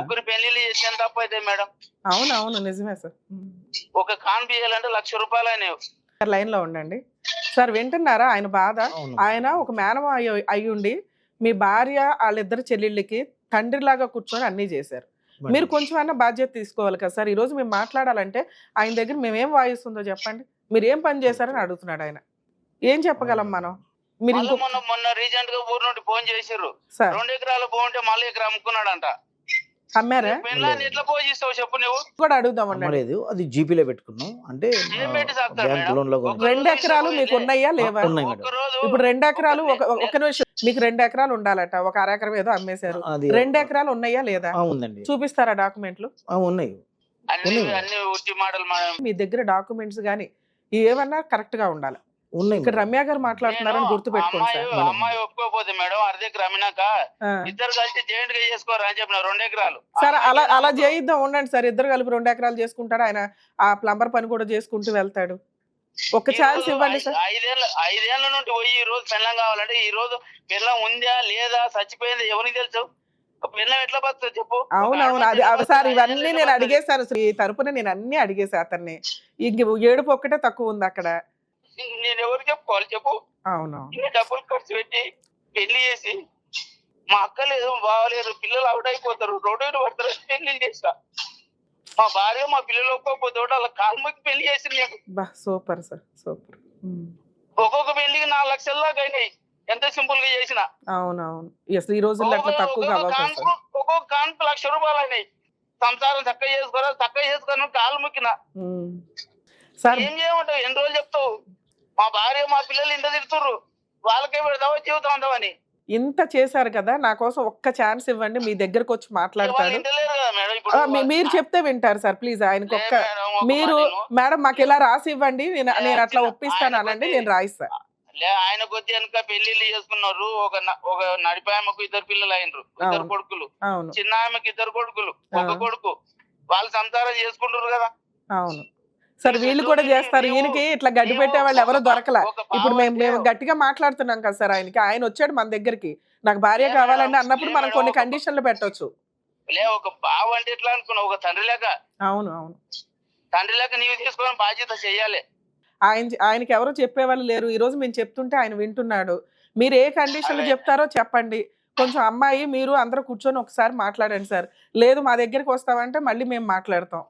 3 పెళ్లిళ్ళు చేసి ఎంత అప్పు అయితే మేడం? అవును అవును, నిజమే సార్. ఒక కాన్ బియ్యాలంటే 1,00,000 రూపాయలు అయినాయి. సార్ లైన్ లో ఉండండి సార్, వింటున్నారా ఆయన బాధ? అవును. ఆయన ఒక మేనమ అయ్యుండి మీ భార్య వాళ్ళిద్దరు చెల్లెళ్ళకి తండ్రిలాగా కూర్చొని అన్నీ చేశారు. మీరు కొంచెం అన్నా బాధ్యత తీసుకోవాలి కదా సార్. ఈ రోజు మేము మాట్లాడాలంటే ఆయన దగ్గర మేమేం వాయిస్ ఉందో చెప్పండి, మీరు ఏం పని చేశారని అడుగుతున్నాడు ఆయన. ఏం చెప్పగలం మనం? మీరు మళ్ళీ ఇంకో మొన్న రీసెంట్ గా ఊరు నుండి ఫోన్ చేసిర్రు, సార్ 2 ఎకరాలు బాగుంటే మళ్ళీ ఎకరా అమ్ముకున్నాడంట. అమ్మారా పెళ్ళాన్ని ఎట్లా పోజిస్తావు చెప్పు నువ్వు? కూడా అడుగుదామండి. అమ్మలేదు, అది జీపీలో పెట్టుకున్నాం. అంటే ఏం పెట్టి సాగుతారు బ్యాంక్ మేడం? లోన్ లో ఒక 2 ఎకరాలు మీకు ఉన్నాయా లేవా? ఉన్నాయి మేడం. ఒక్కరోజు ఇప్పుడు 2 ఎకరాలు ఒక నిమిషం, మీకు 2 ఎకరాలు ఉండాలట, ఒక అరెకరం ఏదో అమ్మేశారు, అది 2 ఎకరాలు ఉన్నాయా లేదా? ఉందండి, చూపిస్తారా డాక్యుమెంట్లు? ఉన్నాయి. అన్ని ఉట్టి మాటలు మేడం. మీ దగ్గర డాక్యుమెంట్స్ గానీ ఏమన్నా కరెక్ట్ గా ఉండాలి. ఉన్నాయి ఇక్కడ మేడం. రమ్య గారు మాట్లాడుతున్నారని గుర్తు పెట్టుకోండి సార్. అమ్మాయి ఒప్పుకోపోతే మేడం అర్ధెకర అమ్మినాక ఇద్దరు కలిసి జాయింట్ గా చేసుకోరు అని చెప్పిన 2 ఎకరాలు. సార్ అలా చేయిద్దాం, ఉండండి సార్. ఇద్దరు కలిపి 2 ఎకరాలు చేసుకుంటాడు ఆయన, ఆ ప్లంబర్ పని కూడా చేసుకుంటూ వెళ్తాడు. ఒక ఛాన్స్ ఇవ్వండి సార్. 5 ఏళ్ల నుండి పోయి ఈ రోజు పెళ్ళం కావాలంటే ఈ రోజు పెళ్ళం ఉందా లేదా చచ్చిపోయిందా ఎవరికి తెలుసు? పెళ్ళం ఎట్లా బతుకు చెప్పు? అవునవును, అది సార్ ఇవన్నీ నేను అడిగేశాను, ఈ తరపున నేను అన్ని అడిగేసా అతన్ని. ఇంక ఏడుపు ఒక్కటే తక్కువ ఉంది అక్కడ. నేను ఎవరికి చెప్పుకోవాలి చెప్పు? అవునవును, ఇన్ని డబ్బులు ఖర్చు పెట్టి పెళ్లి చేసి మా అక్క లేదు బావలేరు, పిల్లలు అవుట్ అయిపోతారు, రోడ్డు మీద పడతారు, పెళ్లి చేస్తా. మా భార్య మా పిల్లలు ఒక్కపోతే వాళ్ళ కాల్మకి పెళ్లి చేసి నేను బా సూపర్ సార్, సూపర్. ఒక్కొక్క పెళ్లికి 4 లక్షల దాకా అయినాయి, ఎంత సింపుల్ గా చేసిన. అవునవును, అసలు ఈ రోజుల్లో అట్లా తక్కువగా అవ్వదు సార్. ఒక్కొక్క కాన్పు 1,00,000 రూపాయలు అయినాయి. సంసారం చక్కగా చేసుకోని కాలు ముక్కిన. సార్ ఏం చేయమంటావు? ఎన్ని రోజులు చెప్తావు? మా భార్య మా పిల్లలు ఇంత తిడుతుర్రు, వాళ్ళకే పెడతావా జీవితం అంటావని. ఇంత చేశారు కదా, నా కోసం ఒక్క ఛాన్స్ ఇవ్వండి, మీ దగ్గరకు వచ్చి మాట్లాడతాడు. మీరు చెప్తే వింటారు సార్, ప్లీజ్ ఆయనకు ఒక్క. మీరు మేడం మాకు ఇలా రాసి ఇవ్వండి, నేను అట్లా ఒప్పిస్తాను అనండి, నేను రాయిస్తా. ఆయనకు వచ్చి వెనక పెళ్లిళ్ళు చేసుకున్నారు. ఒక నడిపాయమకు 2 పిల్లలు అయినరు, 2 కొడుకులు. చిన్న ఆమెకు 2 కొడుకులు, ఒక కొడుకు. వాళ్ళు సంసారం చేసుకుంటారు కదా. అవును సార్, వీళ్ళు కూడా చేస్తారు. ఈయనకి ఇట్లా గడ్డి పెట్టే వాళ్ళు ఎవరో దొరకలా. ఇప్పుడు మేము గట్టిగా మాట్లాడుతున్నాం కదా సార్, ఆయన వచ్చాడు మన దగ్గరికి, నాకు భార్య కావాలండి అన్నప్పుడు మనం కొన్ని కండిషన్లు పెట్టొచ్చు. ఒక బావ అంటే ఎట్లా అనుకున్నావు? ఒక తండ్రి లేక. అవును అవును, తండ్రి లేక నీవు తీసుకొని బాధ్యత చెయ్యాలి. ఆయనకి ఎవరో చెప్పేవాళ్ళు లేరు, ఈ రోజు మేము చెప్తుంటే ఆయన వింటున్నాడు. మీరు ఏ కండిషన్లు చెప్తారో చెప్పండి. కొంచెం అమ్మాయి మీరు అందరూ కూర్చొని ఒకసారి మాట్లాడండి సార్. లేదు మా దగ్గరికి వస్తామంటే మళ్ళీ మేము మాట్లాడతాం.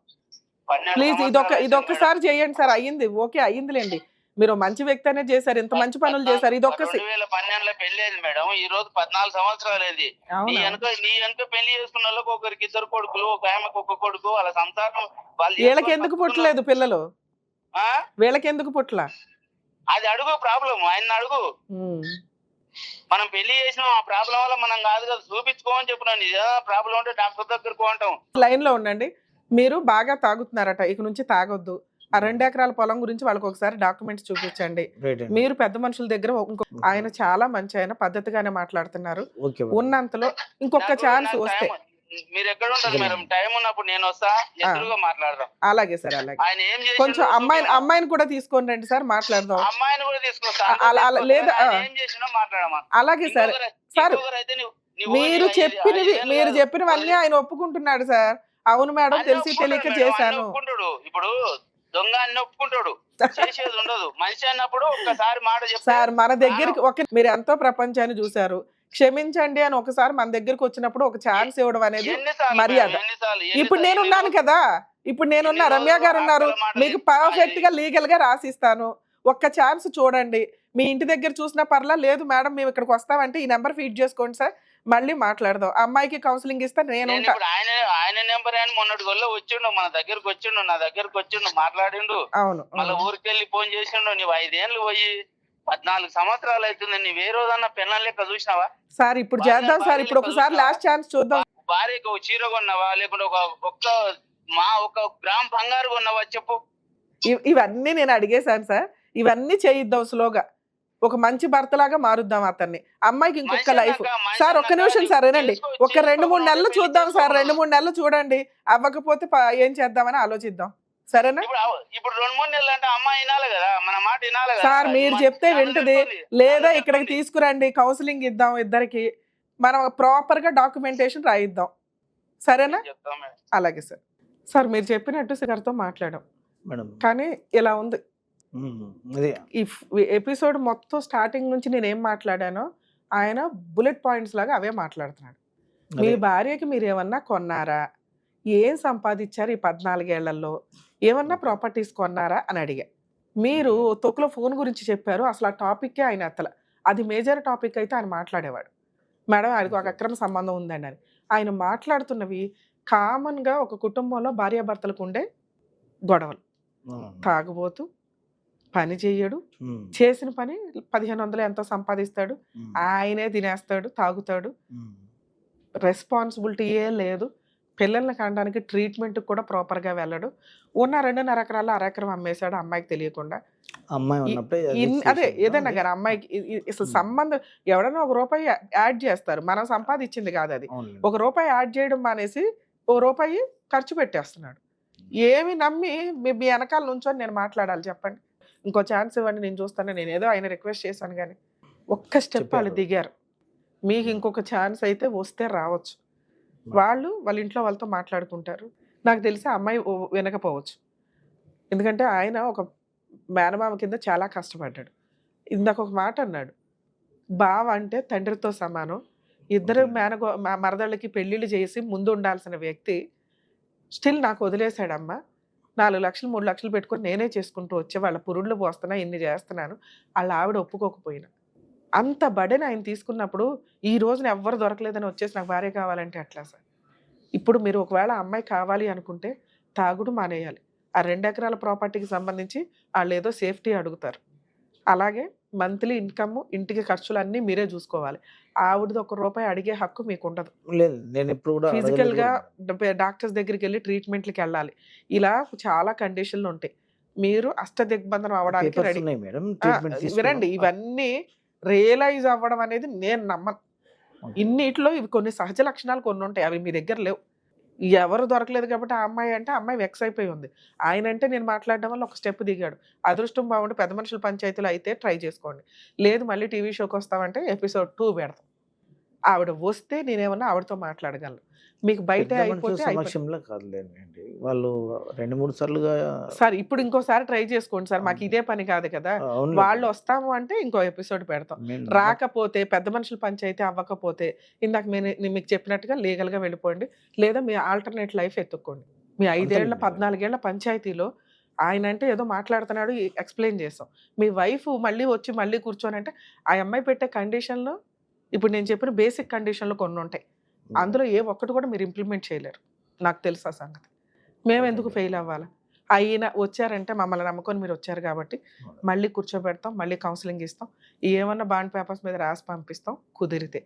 ప్లీజ్ ఇదొక్కసారి చేయండి సార్. అయ్యింది, ఓకే అయ్యిందిలేండి, మీరు మంచి వ్యక్తి అనే చేశారు, ఇంత మంచి పనులు చేశారు. ఇదొక్కసారి 2012లో పెళ్లి అయింది మేడం, ఈ రోజు 14 సంవత్సరాలు అయింది. నీ వెనక పెళ్లి చేసుకున్న వాళ్ళకి ఒకరికి 2 కొడుకులు, ఒక ఆమెకు 1 కొడుకు. వాళ్ళ సంసారం వీళ్ళకి ఎందుకు పుట్టలేదు పిల్లలు? వీళ్ళకి ఎందుకు పుట్టలా? అది అడుగు ప్రాబ్లం, ఆయన అడుగు. మనం పెళ్లి చేసినాం, ఆ ప్రాబ్లం వల్ల మనం కాదు కదా చూపించుకోమని చెప్పినాను. ప్రాబ్లం ఉంటే డాక్టర్ దగ్గరకు అంటాం. లైన్ లో ఉండండి. మీరు బాగా తాగుతున్నారట, ఇక నుంచి తాగొద్దు. ఆ 2 ఎకరాల పొలం గురించి వాళ్ళకి ఒకసారి డాక్యుమెంట్స్ చూపించండి. మీరు పెద్ద మనుషుల దగ్గర ఆయన చాలా మంచి, ఆయన పద్ధతిగానే మాట్లాడుతున్నారు. ఉన్నంతలో ఇంకొక ఛాన్స్ వస్తే మీరు ఎక్కడ ఉంటారు మేడం? టైం ఉన్నప్పుడు నేను వస్తా, ఎదురుగా మాట్లాడదాం. అలాగే సార్, అలాగే. ఆయన ఏం కొంచెం చేసి అమ్మాయిని కూడా తీసుకొని రండి సార్, మాట్లాడదాం. అమ్మాయిని కూడా తీసుకొస్తా, లేదా ఏం చేసినా మాట్లాడమా. అలాగే సార్. సార్ మీరు చెప్పినవన్నీ ఆయన ఒప్పుకుంటున్నాడు సార్. అవును మేడం, తెలిసి తెలియక చేశాను. ఒప్పుకుంటాడు. ఇప్పుడు దొంగ అన్ని ఒప్పుకుంటాడు, చేసేది ఉండదు. మనిషి అన్నప్పుడు ఒక్కసారి మాట చెప్తారు సార్. మన దగ్గరికి మీరు ఎంతో ప్రపంచాన్ని చూసారు, క్షమించండి అని ఒకసారి మన దగ్గరకు వచ్చినప్పుడు ఒక ఛాన్స్ ఇవ్వడం అనేది మర్యాద. ఇప్పుడు నేనున్నాను కదా, ఇప్పుడు నేనున్నా, రమ్య గారు ఉన్నారు, మీకు పర్ఫెక్ట్ గా లీగల్ గా రాసిస్తాను. ఒక్క ఛాన్స్ చూడండి. మీ ఇంటి దగ్గర చూసినా పర్లా, లేదు మేడం మేము ఇక్కడికి వస్తామంటే ఈ నెంబర్ ఫీడ్ చేసుకోండి సార్, మళ్ళీ మాట్లాడదాం. అమ్మాయికి కౌన్సిలింగ్ ఇస్తా నేను. ఆయన నెంబర్ ఆయన మొన్నటి గొల్ల వచ్చిండు, మన దగ్గరకు వచ్చిండు, నా దగ్గరకు వచ్చిండు, మాట్లాడిండు. అవును. మళ్ళీ ఊరికెళ్ళి ఫోన్ చేసిండు. నువ్వు 5 ఏళ్ళు పోయి 14 సంవత్సరాలు అవుతుంది, నువ్వు ఏ రోజన్నా పెళ్ళం లెక్క చూసినావా సార్? ఇప్పుడు చేద్దాం సార్, ఇప్పుడు ఒకసారి లాస్ట్ ఛాన్స్ చూద్దాం. భార్యకి ఒక చీర కొన్నావా, లేకుంటే ఒక గ్రామ్ బంగారు కొన్నావా చెప్పు? ఇవన్నీ నేను అడిగేశాను సార్. ఇవన్నీ చేయిద్దాం స్లోగా, ఒక మంచి భర్తలాగా మారుద్దాం అతన్ని. అమ్మాయికి ఇంకొక లైఫ్. సార్ ఒక్క నిమిషం సార్, వినండి. ఒక 2-3 నెలలు చూద్దాం సార్, 2-3 నెలలు చూడండి. అవ్వకపోతే ఏం చేద్దామని ఆలోచిద్దాం, సరేనా? ఇప్పుడు 2-3 నెలలు అంటే అమ్మాయి వినాలి కదా, మన మాట వినాలి కదా సార్. మీరు చెప్తే వింటది, లేదా ఇక్కడికి తీసుకురండి, కౌన్సిలింగ్ ఇద్దాం ఇద్దరికి, మనం ప్రాపర్ గా డాక్యుమెంటేషన్ రాయిద్దాం, సరేనా? అలాగే సార్. సార్ మీరు చెప్పినట్టు గారితో మాట్లాడాం మేడం, కానీ ఇలా ఉంది. ఈ ఎపిసోడ్ మొత్తం స్టార్టింగ్ నుంచి నేను ఏం మాట్లాడానో ఆయన బుల్లెట్ పాయింట్స్ లాగా అవే మాట్లాడుతున్నాడు. మీ భార్యకి మీరు ఏమన్నా కొన్నారా, ఏం సంపాదించారు ఈ 14 ఏళ్లలో, ఏమన్నా ప్రాపర్టీస్ కొన్నారా అని అడిగా. మీరు తొక్కులో ఫోన్ గురించి చెప్పారు, అసలు ఆ టాపిక్కే ఆయన ఎత్తల. అది మేజర్ టాపిక్ అయితే ఆయన మాట్లాడేవాడు. మేడం ఆయనకు ఒక అక్రమ సంబంధం ఉందండి అని. ఆయన మాట్లాడుతున్నవి కామన్గా ఒక కుటుంబంలో భార్యాభర్తలకు ఉండే గొడవలు. తాగుబోతు, పని చెయ్యడు, చేసిన పని 1500 ఎంతో సంపాదిస్తాడు, ఆయనే తినేస్తాడు, తాగుతాడు, రెస్పాన్సిబిలిటీ ఏ లేదు, పిల్లల్ని కనడానికి ట్రీట్మెంట్ కూడా ప్రాపర్ గా వెళ్ళడు, ఉన్న 2.5 ఎకరాలు అరెకరం అమ్మేశాడు అమ్మాయికి తెలియకుండా. అదే ఏదన్నా కానీ అమ్మాయికి అసలు సంబంధం, ఎవడన్నా ₹1 యాడ్ చేస్తారు, మనం సంపాదించింది కాదు అది. ₹1 యాడ్ చేయడం మానేసి ₹1 ఖర్చు పెట్టేస్తున్నాడు. ఏమి నమ్మి మీ వెనకాల నుంచొని నేను మాట్లాడాలి చెప్పండి? ఇంకో ఛాన్స్ ఇవ్వండి, నేను చూస్తాను. నేను ఏదో ఆయన రిక్వెస్ట్ చేశాను కానీ ఒక్క స్టెప్ వాళ్ళు దిగారు. మీకు ఇంకొక ఛాన్స్ అయితే వస్తే రావచ్చు. వాళ్ళ ఇంట్లో వాళ్ళతో మాట్లాడుకుంటారు. నాకు తెలిసి అమ్మాయి వినకపోవచ్చు, ఎందుకంటే ఆయన ఒక మేనమామ కింద చాలా కష్టపడ్డాడు. ఇందాక ఒక మాట అన్నాడు, బావ అంటే తండ్రితో సమానం, ఇద్దరు మరదళ్ళకి పెళ్ళిళ్ళు చేసి ముందు ఉండాల్సిన వ్యక్తి స్టిల్ నాకు వదిలేశాడమ్మా. 4 లక్షలు 3 లక్షలు పెట్టుకొని నేనే చేసుకుంటూ వచ్చే, వాళ్ళ పురుళ్ళు పోస్తున్నా, ఇన్ని చేస్తున్నాను, వాళ్ళ ఆవిడ ఒప్పుకోకపోయినా. అంత బడెన్ ఆయన తీసుకున్నప్పుడు ఈ రోజున ఎవ్వరు దొరకలేదని వచ్చేసి నాకు భార్య కావాలంటే అట్లా సార్. ఇప్పుడు మీరు ఒకవేళ అమ్మాయి కావాలి అనుకుంటే తాగుడు మానేయాలి. ఆ 2 ఎకరాల ప్రాపర్టీకి సంబంధించి వాళ్ళు ఏదో సేఫ్టీ అడుగుతారు. అలాగే మంత్లీ ఇన్కమ్, ఇంటికి ఖర్చులు అన్నీ మీరే చూసుకోవాలి. ఆవిడది ₹1 అడిగే హక్కు మీకు ఉండదు. లేదు, నేను ఇప్పుడు కూడా ఫిజికల్ గా డాక్టర్స్ దగ్గరికి వెళ్ళి ట్రీట్మెంట్లకి వెళ్ళాలి. ఇలా చాలా కండిషన్లు ఉంటాయి. మీరు అష్టదిగ్బంధనం అవ్వడానికి రెడీ. వినండి, ఇవన్నీ రియలైజ్ అవ్వడం అనేది నేను నమ్మను. ఇన్నిట్లో ఇవి కొన్ని సహజ లక్షణాలు కొన్ని ఉంటాయి, అవి మీ దగ్గర లేవు. ఎవరు దొరకలేదు కాబట్టి ఆ అమ్మాయి అంటే అమ్మాయి వెక్స్ అయిపోయి ఉంది. ఆయన అంటే నేను మాట్లాడడం వల్ల ఒక స్టెప్ దిగాడు. అదృష్టం బాగుండి పెద్ద మనుషుల పంచాయతీలో అయితే ట్రై చేసుకోండి, లేదు మళ్ళీ టీవీ షోకి వస్తామంటే ఎపిసోడ్ 2 పెడతాం. ఆవిడ వస్తే నేనేమన్నా ఆవిడతో మాట్లాడగలను. మీకు బయట సమక్షంలో కాదులేండి, వాళ్ళు 2-3 సార్లుగా. సార్ ఇప్పుడు ఇంకోసారి ట్రై చేసుకోండి సార్, మాకు ఇదే పని కాదు కదా. వాళ్ళు వస్తాము అంటే ఇంకో ఎపిసోడ్ పెడతాం. రాకపోతే పెద్ద మనుషుల పంచాయతీ అవ్వకపోతే ఇందాక మీకు చెప్పినట్టుగా లీగల్ గా వెళ్ళిపోండి, లేదా మీ ఆల్టర్నేట్ లైఫ్ ఎత్తుక్కోండి. మీ 5 ఏళ్ల 14 ఏళ్ల పంచాయతీలో ఆయన అంటే ఏదో మాట్లాడుతున్నాడు, ఎక్స్ప్లెయిన్ చేస్తాం. మీ వైఫ్ మళ్ళీ వచ్చి మళ్ళీ కూర్చొని అంటే ఆ అమ్మాయి పెట్టే కండిషన్లో, ఇప్పుడు నేను చెప్పిన బేసిక్ కండిషన్లు కొన్ని ఉంటాయి, అందులో ఏ ఒక్కటి కూడా మీరు ఇంప్లిమెంట్ చేయలేరు. నాకు తెలుసు ఆ సంగతి. మేము ఎందుకు ఫెయిల్ అవ్వాలి? అయినా వచ్చారంటే మమ్మల్ని నమ్ముకొని మీరు వచ్చారు కాబట్టి మళ్ళీ కూర్చోబెడతాం, మళ్ళీ కౌన్సిలింగ్ ఇస్తాం, ఏమన్నా బాండ్ పేపర్స్ మీద రాసి పంపిస్తాం. కుదిరితే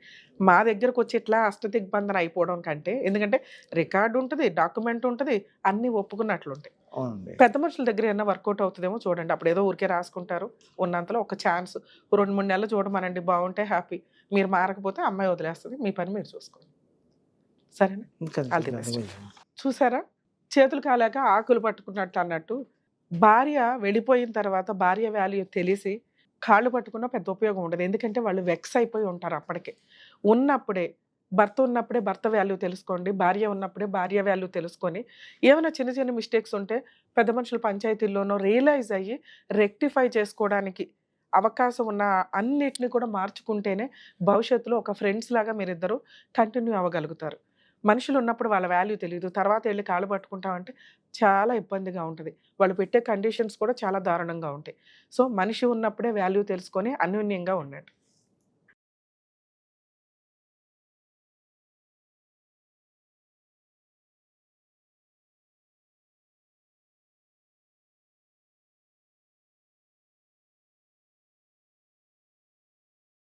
మా దగ్గరకు వచ్చి ఇట్లా అష్టదిగ్బంధన అయిపోవడం కంటే, ఎందుకంటే రికార్డు ఉంటుంది, డాక్యుమెంట్ ఉంటుంది, అన్నీ ఒప్పుకున్నట్లు ఉంటాయి. పెద్ద మనుషుల దగ్గర ఏమన్నా వర్కౌట్ అవుతుందేమో చూడండి. అప్పుడు ఏదో ఊరికే రాసుకుంటారు, ఉన్నంతలో ఒక ఛాన్స్ 2-3 నెలలు చూడమనండి, బాగుంటే హ్యాపీ. మీరు మారకపోతే అమ్మాయి వదిలేస్తుంది, మీ పని మీరు చూసుకోండి. సరేనా? ఇంకా All the best. చూసారా, చేతులు కాలాక ఆకులు పట్టుకున్నట్టు అన్నట్టు భార్య వెళ్ళిపోయిన తర్వాత భార్య వాల్యూ తెలిసి కాళ్ళు పట్టుకున్న పెద్ద ఉపయోగం ఉండదు. ఎందుకంటే వాళ్ళు వెక్స్ అయిపోయి ఉంటారు అప్పటికే. ఉన్నప్పుడే ఉన్నప్పుడే భర్త వాల్యూ తెలుసుకోండి, భార్య ఉన్నప్పుడే భార్య వాల్యూ తెలుసుకొని ఏమైనా చిన్న చిన్న మిస్టేక్స్ ఉంటే పెద్ద మనుషుల పంచాయతీల్లోనో రియలైజ్ అయ్యి రెక్టిఫై చేసుకోవడానికి అవకాశం ఉన్న అన్నిటిని కూడా మార్చుకుంటేనే భవిష్యత్తులో ఒక ఫ్రెండ్స్ లాగా మీరిద్దరూ కంటిన్యూ అవ్వగలుగుతారు. మనుషులు ఉన్నప్పుడు వాళ్ళ వాల్యూ తెలీదు. తర్వాత ఎళ్లి కాళ్ళు పట్టుకుంటామంటే చాలా ఇబ్బందిగా ఉంటది. వాళ్ళు పెట్టే కండిషన్స్ కూడా చాలా దారుణంగా ఉంటాయి. సో, మనిషి ఉన్నప్పుడే వాల్యూ తెలుసుకొని అన్యోన్యంగా ఉండండి.